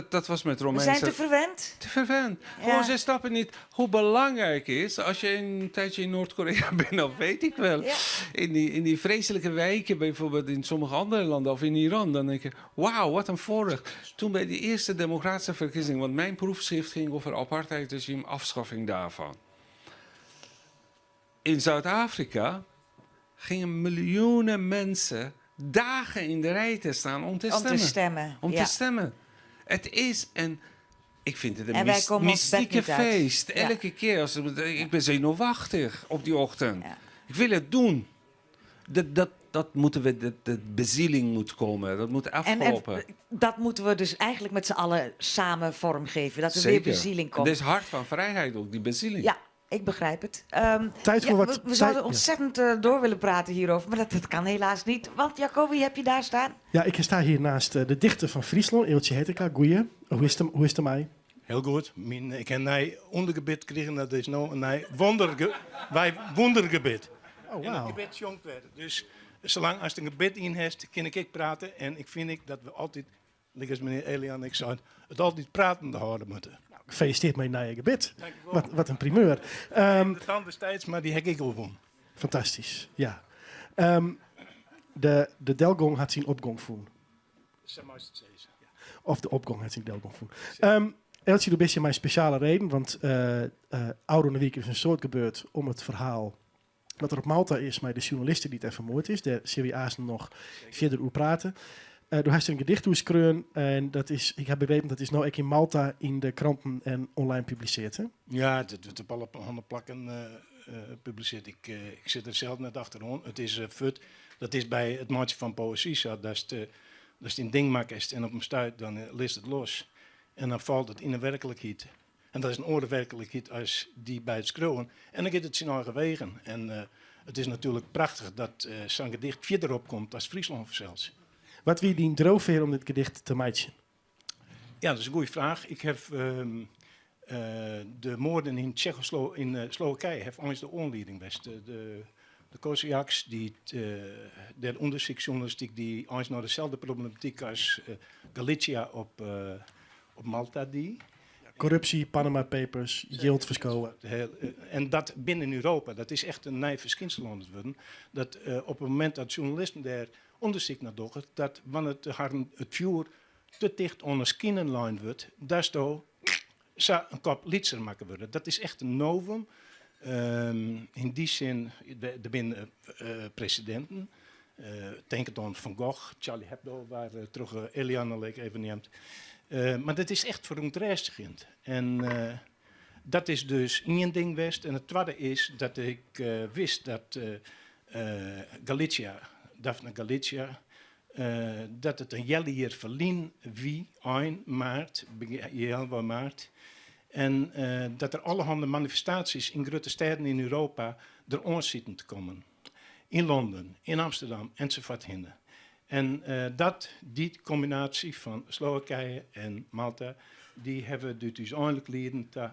Dat was met We Romeinse... zijn te verwend. Te verwend. Ja. Gewoon, ze snappen niet hoe belangrijk is. Als je een tijdje in Noord-Korea bent, dan weet ik wel. Ja. In die vreselijke wijken, bijvoorbeeld in sommige andere landen of in Iran, dan denk je, wauw, wat een voorrecht. Toen bij die eerste democratische verkiezing, want mijn proefschrift ging over apartheidsregime, afschaffing daarvan. In Zuid-Afrika gingen miljoenen mensen dagen in de rij te staan om te stemmen. Om te stemmen. Het is een... Ik vind het een mystieke feest. Elke keer. Ik ben zenuwachtig op die ochtend. Ja. Ik wil het doen. Dat moeten we... De bezieling moet komen. Dat moet afgelopen. En dat moeten we dus eigenlijk met z'n allen samen vormgeven. Dat er Zeker. weer bezieling komt. Het is hart van vrijheid ook, die bezieling. Ja. Ik begrijp het. Tijd voor wat... We zouden ontzettend door willen praten hierover, maar dat kan helaas niet. Want Jacob, wie heb je daar staan? Ja, ik sta hier naast de dichter van Friesland, Eeltje Hetteka. Goeie. Hoe is het mij? Heel goed. Ik heb een ondergebed gekregen, dat is nou een wondergebed. Oh, wow. En het gebed jongt werden. Dus zolang als er een gebed in heeft, kan ik praten. En ik vind dat we altijd, like als meneer Elian en ik zei, het altijd pratende houden moeten. Gefeliciteerd met je nieuwe gebed. Wat een primeur. De tand destijds, maar die heb ik al van. Fantastisch, ja. De Delgong had zijn opgang voelen. Of de opgang had zijn Delgong voelen. Eltje, doe best je mijn speciale reden, want Oude Week is een soort gebeurd om het verhaal wat er op Malta is, maar de journalisten die het even vermoord is. Daar zullen we eerst nog verder over praten. Door heeft een gedicht toeskreun en dat is, ik heb begrepen, dat is nou ook in Malta in de kranten en online publiceerd, hè? Ja, het wordt op alle handen plakken publiceerd. Ik zit er zelf net achterom. Het is fut. Dat is bij het maatje van poëzie zo. Dat is een ding maakt en op hem stuit, dan leest het los. En dan valt het in de werkelijkheid. En dat is een oorde werkelijkheid als die bij het schreeuwen. En dan gaat het zijn eigen wegen. En het is natuurlijk prachtig dat zo'n gedicht verder opkomt als Friesland zelfs. Wat wie die drijfveer om dit gedicht te maken? Ja, dat is een goede vraag. Ik heb de moorden in Slowakije heeft onlangs de aanleiding geweest. De Koziaks, de onderzoeksjournalistiek die eens naar dezelfde problematiek als Galicia op Malta die. Corruptie, Panama Papers, yield verscholen. En dat binnen Europa, dat is echt een nieuw verschijnsel aan het worden. Dat op het moment dat journalisten daar onderzoek naar doen, dat wanneer het vuur te dicht aan de skinenlijn wordt, dat zou een kop liedser maken worden. Dat is echt een novum. In die zin, er zijn presidenten. Denk het aan Van Gogh, Charlie Hebdo, waar terug Eliane even neemt. Maar dat is echt verontrustend. En dat is dus één ding geweest. En het tweede is dat ik wist dat Galicia, Daphne Galicia, dat het een hele jaar verlien wie 1 maart, begin maart. En dat er allerhande manifestaties in grote steden in Europa er aan zitten te komen. in Londen, in Amsterdam enzovoort hinnen. En die combinatie van Slowakije en Malta, die hebben dus uiteindelijk leren dat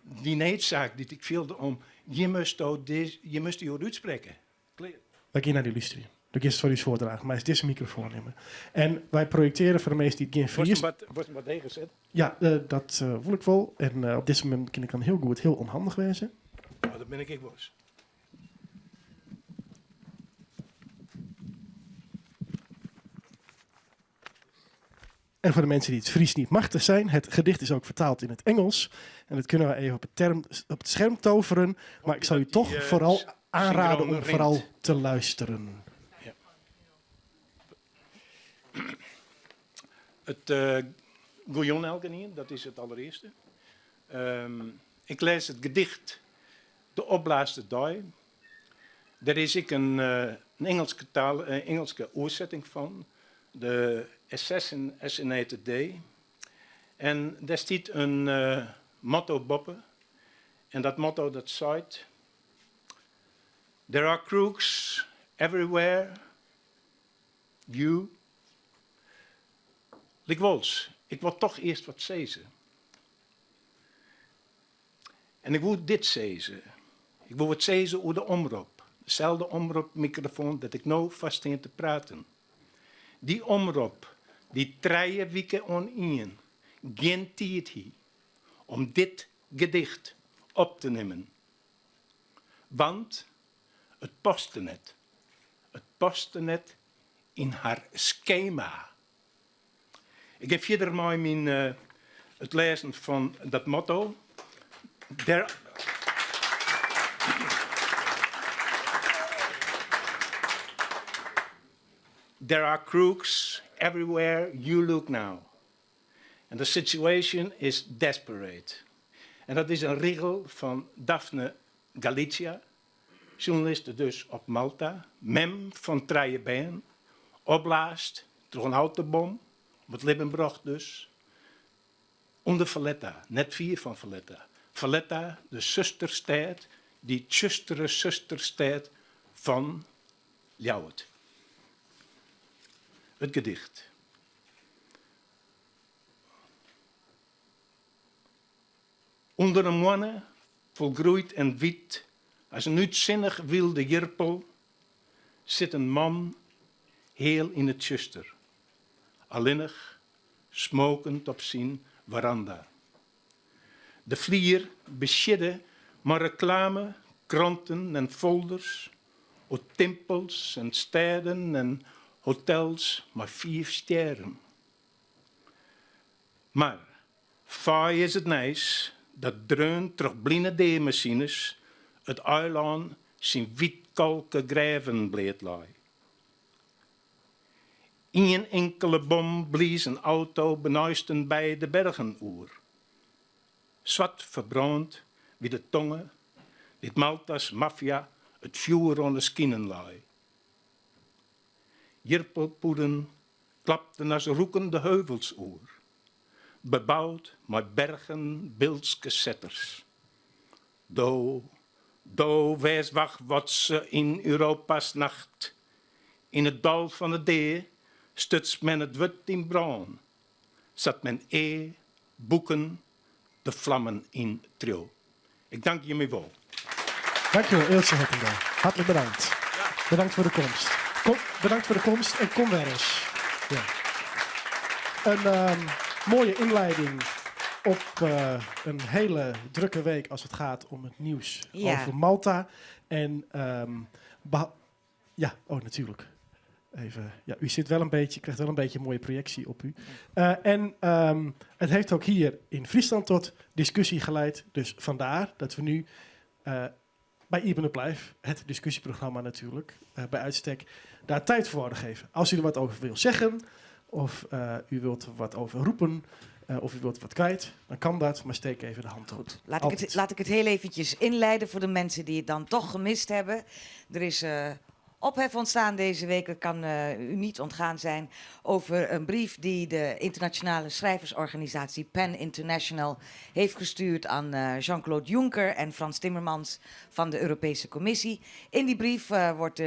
die noodzaak die ik wilde om, je moest je uitspreken. Wij gaan naar de illusie. Dat is voor u voordragen, maar is deze microfoon nemen. En wij projecteren voor de mensen die het geen Fries... Wordt wat gezet? Ja, dat voel ik wel. En op dit moment kan ik dan heel goed, heel onhandig wezen. Nou, dat ben ik was. En voor de mensen die het Fries niet machtig zijn, het gedicht is ook vertaald in het Engels. En dat kunnen we even op het scherm toveren. Maar ik zou u toch vooral aanraden om vooral te luisteren. Ja. Het Goujon Elkenien, dat is het allereerste. Ik lees het gedicht De Opblaasde Dui. Daar is ik een Engelse oorzetting van. De Assassinated Day. En daar staat een motto boppen. En dat motto dat zegt: There are crooks everywhere. You. Ik wil toch eerst wat zeggen. En ik wil dit zeggen. Ik wil wat zeggen over de omroep. Dezelfde omroepmicrofoon dat ik nou vast in te praten. Die omroep, die 3 weken oneen, geen tijd hier om dit gedicht op te nemen. Want het paste net in haar schema. Ik heb verder maar het lezen van dat motto. There are crooks everywhere you look now. And the situation is desperate. En dat is een regel van Daphne Galizia, journaliste dus op Malta, mem van Trajebein, opblaast door een autobom, op het Libbenbrocht dus, onder Valletta, net 4 van Valletta. Valletta, de zusterstad, die tjustere zusterstad van Ljouwert. Het gedicht. Onder een manne, volgroeid en wit, als een uitzinnig wilde jirpel, zit een man heel in het tjuster, alleenig, smokend op zijn veranda. De vlier beschidde maar reclame, kranten en folders, op tempels en steden en hotels, maar 4 sterren. Maar, vaai is het nice dat dreun terug blinde D-machines het eiland zijn wietkalken grijven bleed laai. Een enkele bom blies een auto benuisten bij de bergen oer. Zwart verbrand wie de tongen, dit Maltas maffia het vuur onder skinnen laai. Jirpelpoeden klapten als roekende heuvels oer, bebouwd met bergen beeldske setters. Wees wacht wat ze in Europa's nacht. In het dal van het dee stutst men het wit in bruin. Zat men boeken de vlammen in trio. Ik dank je me wel. Dankjewel, Ilse Hettinga. Hartelijk bedankt. Bedankt voor de komst. Bedankt voor de komst en kom weer eens. Ja. Een mooie inleiding op een hele drukke week als het gaat om het nieuws over Malta. En natuurlijk. Even, ja, u zit wel een beetje, krijgt wel een beetje een mooie projectie op u. Het heeft ook hier in Friesland tot discussie geleid. Dus vandaar dat we nu bij Even Up Live, het discussieprogramma natuurlijk, bij uitstek, daar tijd voor worden geven. Als u er wat over wil zeggen, of u wilt wat over roepen, of u wilt wat kwijt, dan kan dat, maar steek even de hand op. Laat ik het heel eventjes inleiden voor de mensen die het dan toch gemist hebben. Er is ophef ontstaan deze week, dat kan u niet ontgaan zijn, over een brief die de internationale schrijversorganisatie PEN International heeft gestuurd aan Jean-Claude Juncker en Frans Timmermans van de Europese Commissie. In die brief wordt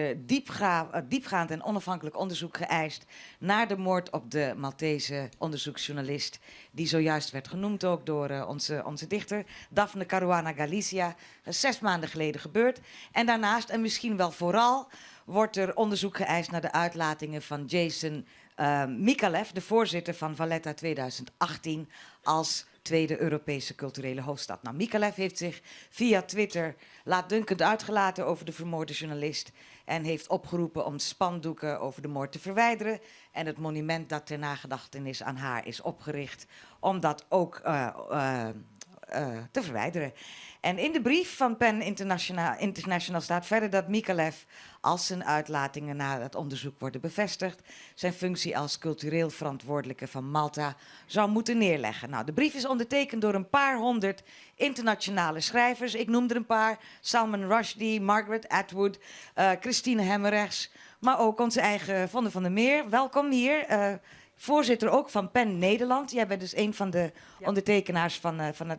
diepgaand en onafhankelijk onderzoek geëist naar de moord op de Maltese onderzoeksjournalist, die zojuist werd genoemd ook door onze dichter, Daphne Caruana Galizia, 6 maanden geleden gebeurd. En daarnaast, en misschien wel vooral, wordt er onderzoek geëist naar de uitlatingen van Jason Micallef, de voorzitter van Valletta 2018, als tweede Europese culturele hoofdstad. Nou, Micallef heeft zich via Twitter laatdunkend uitgelaten over de vermoorde journalist en heeft opgeroepen om spandoeken over de moord te verwijderen en het monument dat ter nagedachtenis aan haar is opgericht, om dat ook te verwijderen. En in de brief van PEN International staat verder dat Micallef, als zijn uitlatingen na het onderzoek worden bevestigd, zijn functie als cultureel verantwoordelijke van Malta zou moeten neerleggen. Nou, de brief is ondertekend door een paar honderd internationale schrijvers. Ik noem er een paar: Salman Rushdie, Margaret Atwood, Christine Hemmerrechts, maar ook onze eigen Vonne van der Meer. Welkom hier. Voorzitter ook van PEN Nederland. Jij bent dus een van de ondertekenaars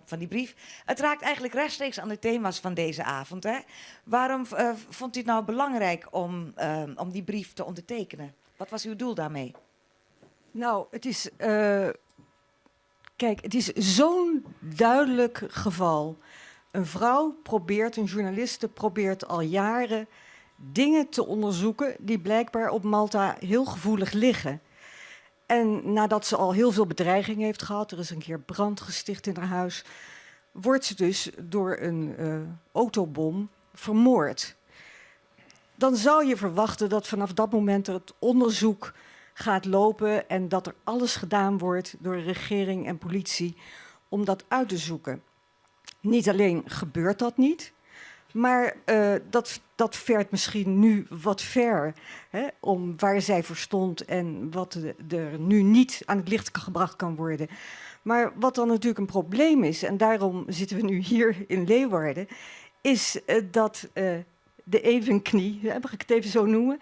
van die brief. Het raakt eigenlijk rechtstreeks aan de thema's van deze avond. Hè? Waarom vond u het nou belangrijk om die brief te ondertekenen? Wat was uw doel daarmee? Nou, het is... kijk, het is zo'n duidelijk geval. Een vrouw probeert, een journaliste probeert al jaren dingen te onderzoeken die blijkbaar op Malta heel gevoelig liggen. En nadat ze al heel veel bedreigingen heeft gehad, er is een keer brand gesticht in haar huis, wordt ze dus door een autobom vermoord. Dan zou je verwachten dat vanaf dat moment het onderzoek gaat lopen en dat er alles gedaan wordt door regering en politie om dat uit te zoeken. Niet alleen gebeurt dat niet, maar dat veert misschien nu wat ver, hè, om waar zij voor stond en wat er nu niet aan het licht gebracht kan worden. Maar wat dan natuurlijk een probleem is, en daarom zitten we nu hier in Leeuwarden, is dat de evenknie, mag ik het even zo noemen,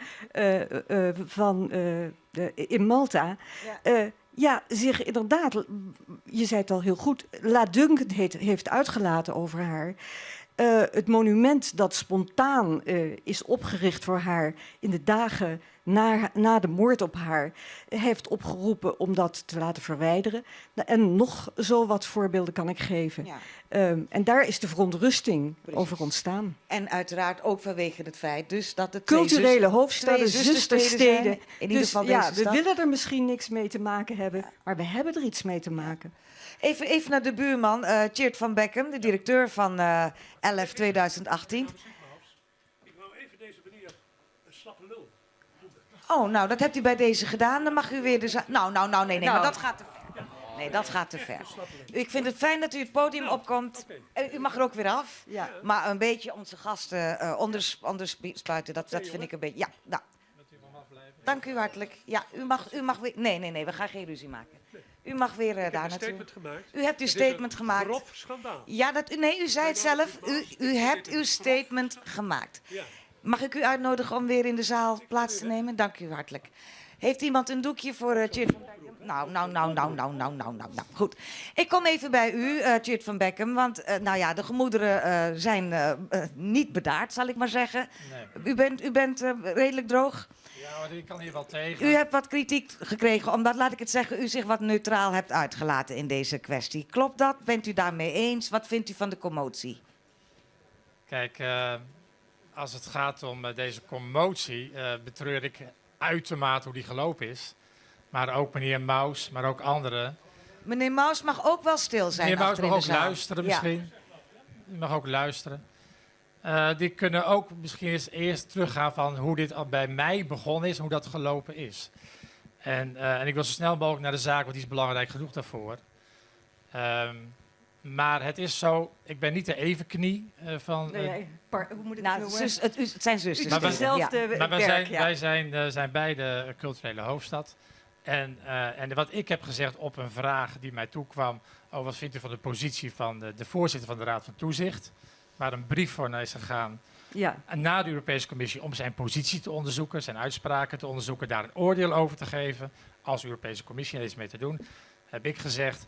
in Malta, zich inderdaad, je zei het al heel goed, laatdunkend heeft uitgelaten over haar. Het monument dat spontaan is opgericht voor haar in de dagen na de moord op haar, heeft opgeroepen om dat te laten verwijderen. En nog zo wat voorbeelden kan ik geven. Ja. En daar is de verontrusting over ontstaan. En uiteraard ook vanwege het feit dus dat het culturele hoofdsteden, zustersteden. In ieder geval ja, deze we willen er misschien niks mee te maken hebben, maar we hebben er iets mee te maken. Even naar de buurman, Tjeerd van Beckum, de directeur van LF 2018. Ik wou even deze meneer een slappe lul. Oh, nou, dat hebt u bij deze gedaan. Dan mag u weer de zaak... Nee, maar dat gaat te ver. Nee, dat gaat te ver. Ik vind het fijn dat u het podium opkomt. U mag er ook weer af. Ja. Maar een beetje onze gasten onderspuiten, dat vind ik een beetje... Ja, nou. Dank u hartelijk. Ja, u mag weer... Nee, we gaan geen ruzie maken. U mag weer daar naartoe. U hebt uw statement gemaakt. Grof schandaal. Ja, u zei het zelf. U hebt uw statement gemaakt. Mag ik u uitnodigen om weer in de zaal plaats te nemen? Dank u hartelijk. Heeft iemand een doekje voor Tjeerd van Beckum? Nou. Goed. Ik kom even bij u, Tjeerd van Beckum. Want de gemoederen zijn niet bedaard, zal ik maar zeggen. Nee. U bent redelijk droog. Ja, maar ik kan hier wel tegen. U hebt wat kritiek gekregen, omdat, laat ik het zeggen, u zich wat neutraal hebt uitgelaten in deze kwestie. Klopt dat? Bent u daarmee eens? Wat vindt u van de commotie? Kijk, als het gaat om deze commotie, betreur ik uitermate hoe die gelopen is. Maar ook meneer Maus, maar ook anderen. Meneer Maus mag ook wel stil zijn. Meneer Maus mag ook zaal. luisteren misschien. U mag ook luisteren. Die kunnen ook misschien eens eerst teruggaan van hoe dit al bij mij begonnen is en hoe dat gelopen is. En ik wil zo snel mogelijk naar de zaak, want die is belangrijk genoeg daarvoor. Maar het is zo, ik ben niet de evenknie van... hoe moet ik het noemen? Het zijn zusters. Maar wij zijn beide culturele hoofdstad. En wat ik heb gezegd op een vraag die mij toekwam, oh, wat vindt u van de positie van de voorzitter van de Raad van Toezicht, waar een brief voor naar is gegaan Ja. naar de Europese Commissie om zijn positie te onderzoeken, zijn uitspraken te onderzoeken, daar een oordeel over te geven. Als Europese Commissie er iets mee te doen, heb ik gezegd,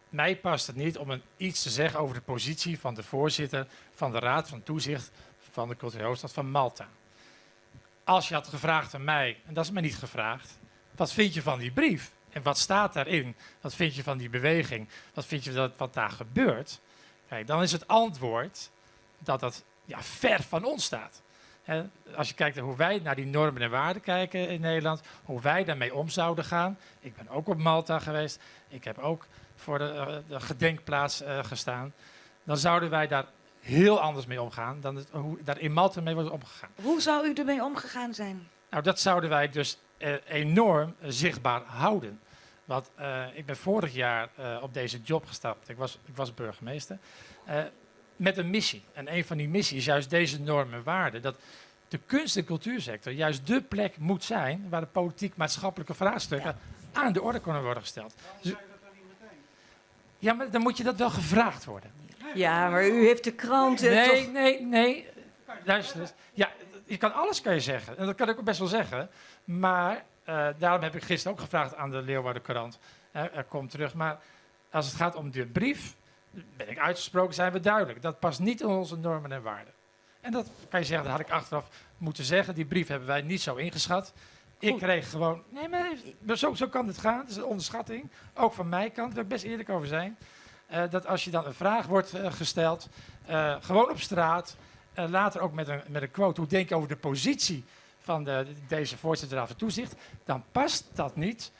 mij past het niet om iets te zeggen over de positie van de voorzitter van de Raad van Toezicht van de culturele hoofdstad van Malta. Als je had gevraagd aan mij, en dat is mij niet gevraagd, wat vind je van die brief? En wat staat daarin? Wat vind je van die beweging? Wat vind je dat wat daar gebeurt? Kijk, dan is het antwoord dat dat ver van ons staat. Hè, als je kijkt naar hoe wij naar die normen en waarden kijken in Nederland, hoe wij daarmee om zouden gaan. Ik ben ook op Malta geweest. Ik heb ook voor de gedenkplaats gestaan. Dan zouden wij daar heel anders mee omgaan dan hoe daar in Malta mee wordt omgegaan. Hoe zou u ermee omgegaan zijn? Nou, dat zouden wij dus enorm zichtbaar houden. Want ik ben vorig jaar op deze job gestapt. Ik was burgemeester. Met een missie. En een van die missies is juist deze normen en waarden. Dat de kunst- en cultuursector juist dé plek moet zijn waar de politiek-maatschappelijke vraagstukken aan de orde kunnen worden gesteld. Dus, ja, maar dan moet je dat wel gevraagd worden. Ja, maar u heeft de krant... Nee. Luister eens. Ja, je kan alles kan je zeggen. En dat kan ik ook best wel zeggen. Maar daarom heb ik gisteren ook gevraagd aan de Leeuwarden Courant. Er komt terug. Maar als het gaat om de brief, ben ik uitgesproken, zijn we duidelijk. Dat past niet in onze normen en waarden. En dat kan je zeggen, dat had ik achteraf moeten zeggen. Die brief hebben wij niet zo ingeschat. Ik kreeg gewoon... Nee, maar zo kan het gaan. Het is een onderschatting. Ook van mijn kant, daar wil ik best eerlijk over zijn. Dat als je dan een vraag wordt gesteld, gewoon op straat, later ook met een quote, hoe denk je over de positie van deze voorzitter van toezicht, dan past dat niet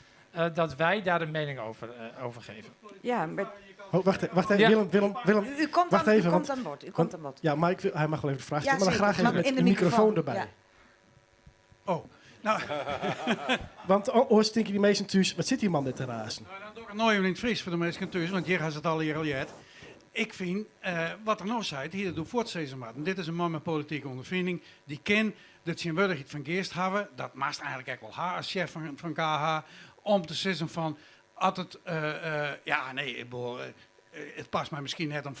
dat wij daar een mening over geven. Ja, maar... Oh, wacht even, Willem. U komt wacht aan, even, u komt aan bod. U komt aan bod. Ja, maar hij mag wel even de vraag stellen, Ja, maar dan graag zeker. even met Maar in de de microfoon microfoon, erbij. ja. Oh, nou... Want hoe denken die mensen thuis, wat zit die man net te razen? Nou, dan doe ik het nooit in het Fries voor de mensen thuis, want hier gaat het al uit. Ik vind, wat er nog zei, hier doet voortzezen maar. Dit is een man met politieke ondervinding, die kent dat zijn waardigheid van geest hebben. Dat maakt eigenlijk ook wel haar als chef van KH, om te zeggen van, altijd, het past mij misschien net om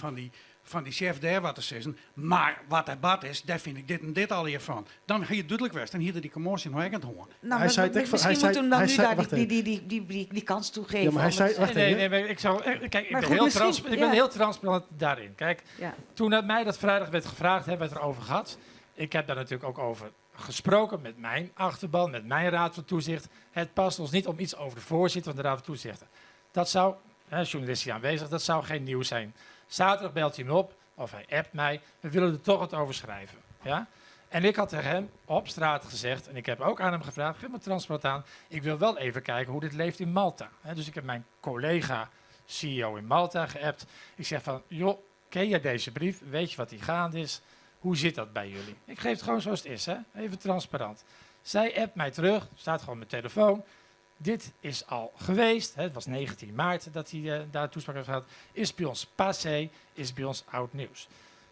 van die chef daar wat te zeggen, maar wat hij bad is, daar vind ik dit en dit al hiervan. Dan ga je duidelijk west en hier die commotie nog ergens horen. Nou, misschien moeten we dan nu daar die kans toe geven. Ja, maar hij zei, wacht even. Nee, ik ben heel transparant daarin. Kijk, toen het mij dat vrijdag werd gevraagd, hebben we het erover gehad. Ik heb daar natuurlijk ook over gesproken met mijn achterban, met mijn raad van toezicht. Het past ons niet om iets over de voorzitter van de raad van toezicht. Dat zou, journalist hier aanwezig, dat zou geen nieuws zijn. Zaterdag belt hij me op, of hij appt mij, we willen er toch wat over schrijven. Ja? En ik had tegen hem op straat gezegd, en ik heb ook aan hem gevraagd, geef me transparant aan, ik wil wel even kijken hoe dit leeft in Malta. Dus ik heb mijn collega, CEO in Malta, geappt. Ik zeg van, joh, ken jij deze brief? Weet je wat die gaande is? Hoe zit dat bij jullie? Ik geef het gewoon zoals het is, hè? Even transparant. Zij appt mij terug, staat gewoon op mijn telefoon. Dit is al geweest, het was 19 maart dat hij daar toespraak heeft gehad, is bij ons passé, is bij ons oud nieuws.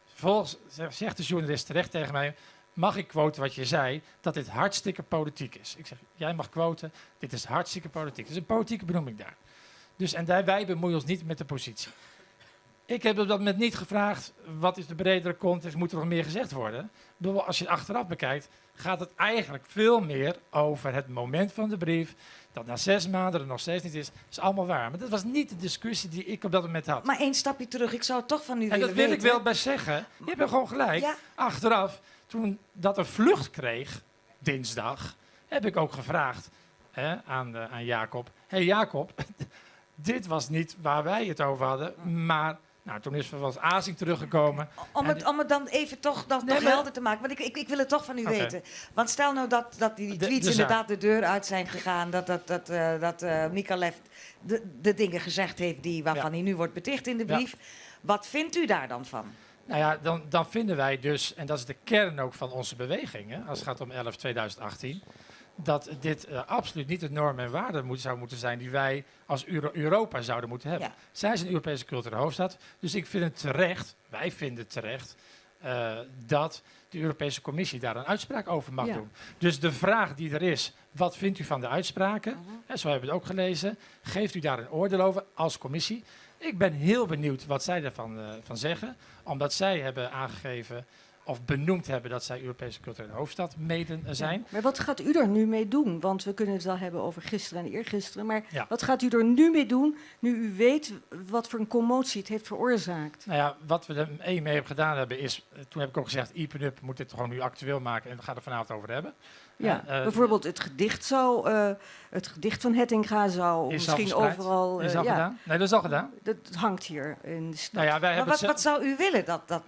Vervolgens zegt de journalist terecht tegen mij, mag ik quoten wat je zei, dat dit hartstikke politiek is. Ik zeg, jij mag quoten, dit is hartstikke politiek. Het is een politieke benoeming daar. Dus, en wij bemoeien ons niet met de positie. Ik heb op dat moment niet gevraagd, wat is de bredere context, moet er nog meer gezegd worden? Als je het achteraf bekijkt, gaat het eigenlijk veel meer over het moment van de brief, dat na 6 maanden er nog steeds niet is allemaal waar. Maar dat was niet de discussie die ik op dat moment had. Maar één stapje terug, ik zou het toch van u willen weten. En dat wil ik wel bij zeggen. Je hebt gewoon gelijk. Ja. Achteraf, toen dat een vlucht kreeg, dinsdag, heb ik ook gevraagd aan Jacob. Hé Jacob, dit was niet waar wij het over hadden, maar... Nou, toen is er wel eens Azing teruggekomen. Om het dan even toch helder te maken. Want ik wil het toch van u weten. Want stel nou dat die tweets inderdaad de deur uit zijn gegaan. Dat Mikalev de dingen gezegd heeft waarvan hij nu wordt beticht in de brief. Ja. Wat vindt u daar dan van? Nou ja, dan vinden wij dus, en dat is de kern ook van onze beweging, hè, als het gaat om 11/2018... dat dit absoluut niet de normen en waarden zou moeten zijn die wij als Europa zouden moeten hebben. Ja. Zij is een Europese culturele hoofdstad, dus ik vind het terecht, wij vinden het terecht, dat de Europese Commissie daar een uitspraak over mag doen. Dus de vraag die er is, wat vindt u van de uitspraken? Zo hebben we het ook gelezen. Geeft u daar een oordeel over als commissie? Ik ben heel benieuwd wat zij daarvan van zeggen, omdat zij hebben aangegeven of benoemd hebben dat zij Europese culturele hoofdstad mede zijn. Maar wat gaat u er nu mee doen? Want we kunnen het wel hebben over gisteren en eergisteren. Maar Ja. wat gaat u er nu mee doen, nu u weet wat voor een commotie het heeft veroorzaakt? Nou ja, wat we er mee hebben gedaan is, toen heb ik ook gezegd, IPNUP moet dit gewoon nu actueel maken en we gaan er vanavond over hebben. Ja, bijvoorbeeld het gedicht van Hettinga zou Is misschien al verspreid. overal... Is al gedaan? Nee, dat is al gedaan. Dat hangt hier in de stad. Nou ja, wij hebben Maar wat zou u willen dat...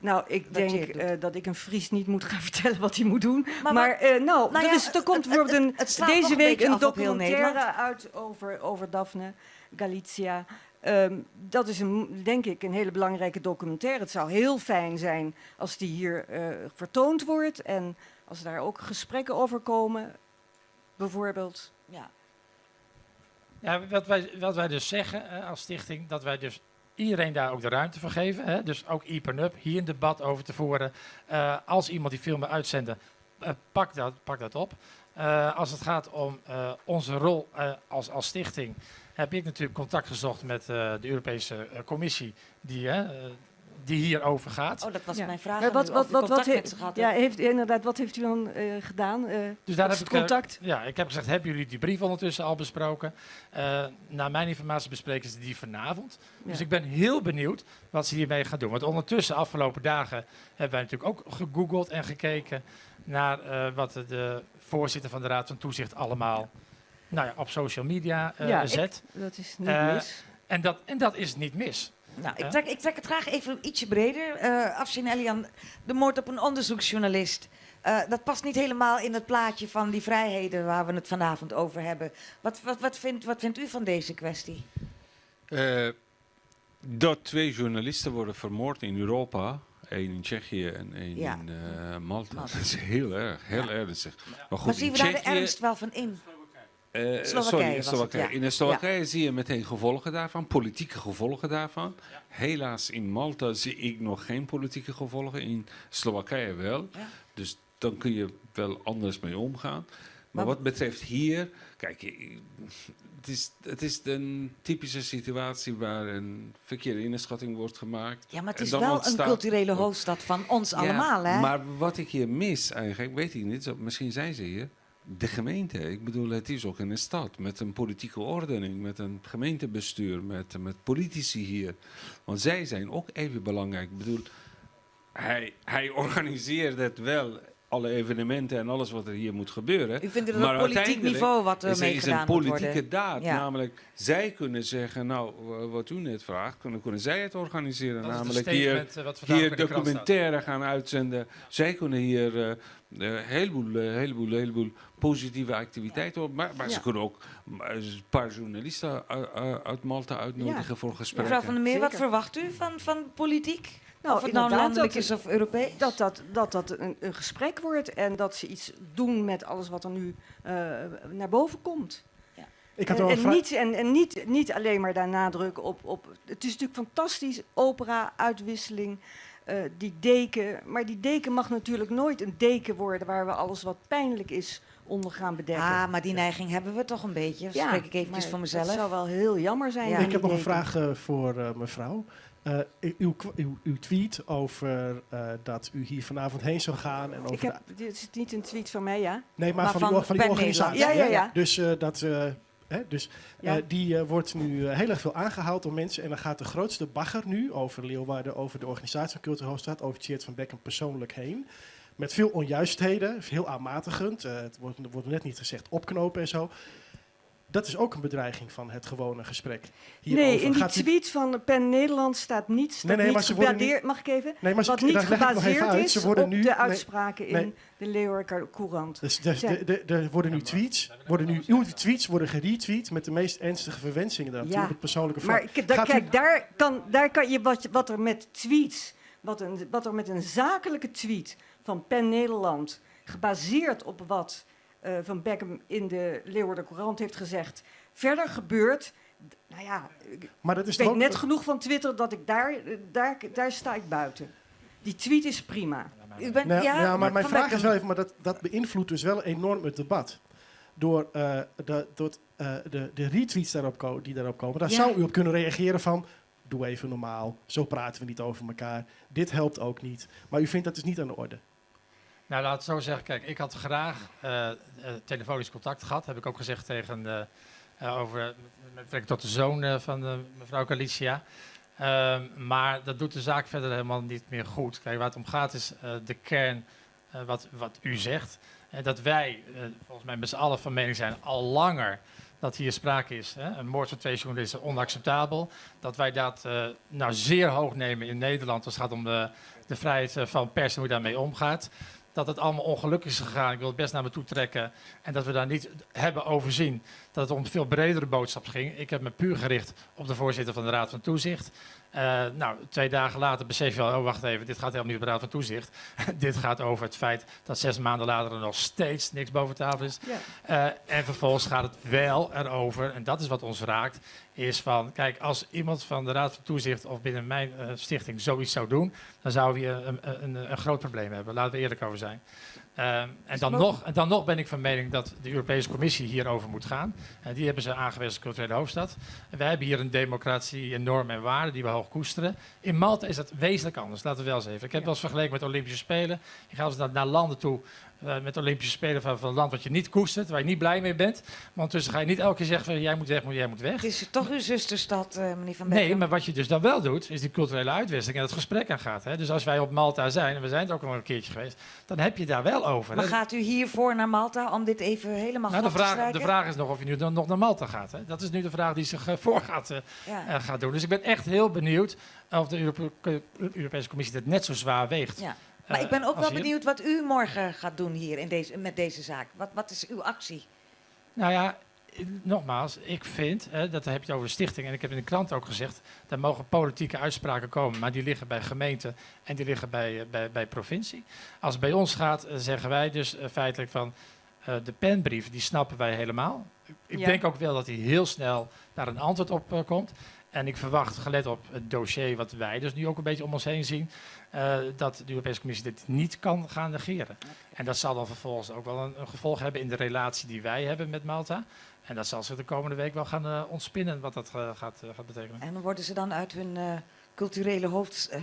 Nou, ik dat je denk het doet. dat ik een Fries niet moet gaan vertellen wat hij moet doen. Maar Er komt bijvoorbeeld het slaat nog deze een week beetje een af op heel documentaire Nederland. uit over Daphne Galizia. Dat is denk ik een hele belangrijke documentaire. Het zou heel fijn zijn als die hier vertoond wordt en als daar ook gesprekken over komen, bijvoorbeeld. Ja. Ja, wat wij dus zeggen als stichting, dat wij dus iedereen daar ook de ruimte voor geven. Hè? Dus ook IPNUP, hier een debat over te voeren. Als iemand die film wil uitzenden, pak dat op. Als het gaat om onze rol als stichting, heb ik natuurlijk contact gezocht met de Europese Commissie, die hierover gaat. Oh, dat was mijn vraag. Maar Wat wat heeft u dan gedaan? Dus daar wat heb is ik het contact? ik heb gezegd, hebben jullie die brief ondertussen al besproken? Naar mijn informatie bespreken ze die vanavond. Ja. Dus ik ben heel benieuwd wat ze hiermee gaan doen. Want ondertussen, afgelopen dagen, hebben wij natuurlijk ook gegoogeld en gekeken naar wat de voorzitter van de Raad van Toezicht allemaal op social media zet. Dat is niet mis. En dat is niet mis. Nou, ik trek het graag even ietsje breder. Afshin Elian, de moord op een onderzoeksjournalist. Dat past niet helemaal in het plaatje van die vrijheden waar we het vanavond over hebben. Wat vindt u van deze kwestie? Dat 2 journalisten worden vermoord in Europa, 1 in Tsjechië en 1 in Malta. Dat is heel ernstig. Maar goed, maar zien we daar de ernst wel van in? Slowakije. In Slowakije zie je meteen gevolgen daarvan, politieke gevolgen daarvan. Ja. Helaas in Malta zie ik nog geen politieke gevolgen, in Slowakije wel. Ja. Dus dan kun je wel anders mee omgaan. Maar wat betreft hier, kijk, het is een typische situatie waar een verkeerde inschatting wordt gemaakt. Ja, maar het is wel een culturele hoofdstad van ons allemaal, hè? Maar wat ik hier mis eigenlijk, weet ik niet, misschien zijn ze hier. De gemeente, ik bedoel, het is ook een stad met een politieke ordening, met een gemeentebestuur, met politici hier. Want zij zijn ook even belangrijk. Ik bedoel, hij organiseert het wel, alle evenementen en alles wat er hier moet gebeuren. U vindt het op politiek niveau wat er mee gedaan moet worden? Het is een politieke daad, namelijk zij kunnen zeggen, nou, wat u net vraagt, kunnen zij het organiseren. Dat namelijk hier documentaire gaan uitzenden. Zij kunnen hier heleboel positieve activiteiten op. Maar ze kunnen ook een paar journalisten uit Malta uitnodigen voor gesprekken. Mevrouw Van der Meer, wat verwacht u van politiek? Nou, of het nou landelijk is of Europees? Dat een gesprek wordt en dat ze iets doen met alles wat er nu naar boven komt. Ja. Niet alleen maar daar nadruk op. Het is natuurlijk fantastisch, opera, uitwisseling, die deken. Maar die deken mag natuurlijk nooit een deken worden waar we alles wat pijnlijk is onder gaan bedekken. Maar die neiging hebben we toch een beetje. Ja, spreek ik eventjes voor mezelf. Dat zou wel heel jammer zijn. Ja. Ik heb nog een vraag voor mevrouw. Uw tweet over dat u hier vanavond heen zou gaan. En over dit is niet een tweet van mij, ja? Nee, maar van die organisatie. Ja. Dus die wordt nu heel erg veel aangehaald door mensen. En dan gaat de grootste bagger nu over Leeuwarden, over de organisatie van Culturele Hoofdstad, over Tjeerd van Bekken persoonlijk heen. Met veel onjuistheden, heel aanmatigend. Het wordt net niet gezegd opknopen en zo. Dat is ook een bedreiging van het gewone gesprek. Hierover. Nee, in die tweet van PEN Nederland staat niets. Mag ik even? Nee, maar wat niet gebaseerd is op nu, de uitspraken in de Leeuwarden Courant. Dus er worden nu tweets, uw tweets worden geretweet met de meest ernstige verwensingen daarop op het persoonlijke vlak. Maar daar kan je wat er met tweets, wat er met een zakelijke tweet van PEN Nederland, gebaseerd op wat Van Beckham in de Leeuwarden Courant heeft gezegd, verder gebeurt. Nou ja, maar dat is ik weet net genoeg van Twitter dat ik daar sta ik buiten. Die tweet is prima. Maar mijn vraag is wel even, maar dat beïnvloedt dus wel enorm het debat. Door de retweets die daarop komen. Daar zou u op kunnen reageren van, doe even normaal, zo praten we niet over elkaar. Dit helpt ook niet. Maar u vindt dat dus niet aan de orde? Nou, laat het zo zeggen. Kijk, ik had graag telefonisch contact gehad. Heb ik ook gezegd tegen met betrekking tot de zoon van mevrouw Galicia. Maar dat doet de zaak verder helemaal niet meer goed. Kijk, waar het om gaat is de kern wat u zegt. Dat wij, volgens mij met z'n allen van mening zijn, al langer dat hier sprake is. Een moord van 2 journalisten onacceptabel. Dat wij dat nou zeer hoog nemen in Nederland als het gaat om de vrijheid van pers en hoe daarmee omgaat. Dat het allemaal ongelukkig is gegaan. Ik wil het best naar me toe trekken. En dat we daar niet hebben overzien dat het om een veel bredere boodschap ging. Ik heb me puur gericht op de voorzitter van de Raad van Toezicht. Nou, 2 dagen later besef je al, oh wacht even, dit gaat helemaal niet op de Raad van Toezicht. Dit gaat over het feit dat 6 maanden later er nog steeds niks boven tafel is. Ja. En vervolgens gaat het wel erover, en dat is wat ons raakt, is van, kijk, als iemand van de Raad van Toezicht of binnen mijn stichting zoiets zou doen, dan zouden we hier een groot probleem hebben. Laten we eerlijk over zijn. En dan nog ben ik van mening dat de Europese Commissie hierover moet gaan. Die hebben ze aangewezen als culturele hoofdstad. En wij hebben hier een democratie, een normen en waarden die we hoog koesteren. In Malta is dat wezenlijk anders, laten we wel eens even. Ik heb wel eens vergeleken met de Olympische Spelen. Je gaat dus naar landen toe met de Olympische Spelen van een land wat je niet koestert, waar je niet blij mee bent. Maar ondertussen ga je niet elke keer zeggen van jij moet weg, jij moet weg. Het is toch uw zusterstad, meneer Van Beckum? Nee, maar wat je dus dan wel doet, is die culturele uitwisseling en het gesprek aangaat. Hè? Dus als wij op Malta zijn, en we zijn er ook al een keertje geweest, dan heb je daar wel over. Maar gaat u hiervoor naar Malta om dit even helemaal glad te strijken? De vraag is nog of je nu dan nog naar Malta gaat. Hè? Dat is nu de vraag die zich voor gaat doen. Dus ik ben echt heel benieuwd of de Europese Commissie dit net zo zwaar weegt. Ja. Maar ik ben ook wel benieuwd wat u morgen gaat doen hier met deze zaak. Wat is uw actie? Nou ja, nogmaals, ik vind, dat heb je het over de stichting, en ik heb in de krant ook gezegd, daar mogen politieke uitspraken komen, maar die liggen bij gemeenten en die liggen bij provincie. Als het bij ons gaat, zeggen wij dus feitelijk van, de penbrief, die snappen wij helemaal. Ik denk ook wel dat hij heel snel daar een antwoord op komt. En ik verwacht, gelet op het dossier wat wij dus nu ook een beetje om ons heen zien, dat de Europese Commissie dit niet kan gaan negeren. Okay. En dat zal dan vervolgens ook wel een gevolg hebben in de relatie die wij hebben met Malta. En dat zal zich de komende week wel gaan ontspinnen wat dat gaat betekenen. En dan worden ze dan uit hun culturele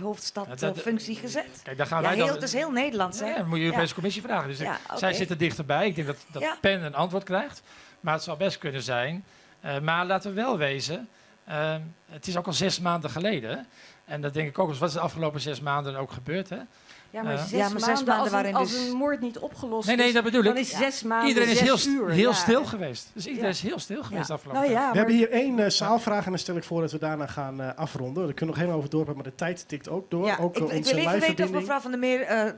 hoofdstadfunctie gezet? Kijk, daar gaan wij dan, het is heel Nederlands, hè? Ja, dan moet je de Europese Commissie vragen. Dus zij zitten dichterbij. Ik denk dat PEN een antwoord krijgt. Maar het zou best kunnen zijn. Maar laten we wel wezen, het is ook al 6 maanden geleden. En dat denk ik ook, wat is de afgelopen 6 maanden ook gebeurd, hè? Ja, maar 6 maanden als een moord niet opgelost is, dat bedoel ik. Dan is 6 maanden, iedereen is 6 uur. Heel stil geweest. Dus iedereen is heel stil geweest afgelopen tijd. We hebben hier 1 zaalvraag en dan stel ik voor dat we daarna gaan afronden. Daar kunnen we nog helemaal over doorpraten, maar de tijd tikt ook door. Ja, ook ik wil even weten of mevrouw Van der Meer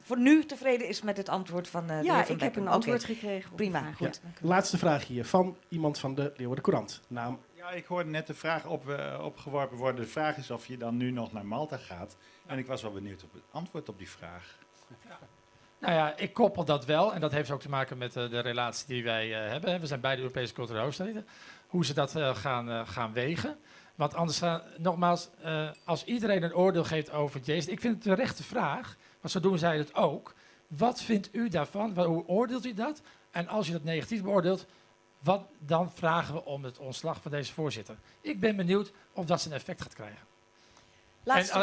voor nu tevreden is met het antwoord van de heer Van Beckum. Ik heb een antwoord gekregen. Prima, goed. Laatste vraag hier van iemand van de Leeuwarden Courant. Naam? Ja, ik hoorde net de vraag opgeworpen worden. De vraag is of je dan nu nog naar Malta gaat. En ik was wel benieuwd op het antwoord op die vraag. Nou ja, ik koppel dat wel. En dat heeft ook te maken met de relatie die wij hebben. We zijn beide Europese culturele hoofdsteden. Hoe ze dat gaan wegen. Want anders, nogmaals, als iedereen een oordeel geeft over Jezus. Ik vind het een rechte vraag. Want zo doen zij het ook. Wat vindt u daarvan? Hoe oordeelt u dat? En als u dat negatief beoordeelt, wat dan vragen we om het ontslag van deze voorzitter? Ik ben benieuwd of dat zijn effect gaat krijgen.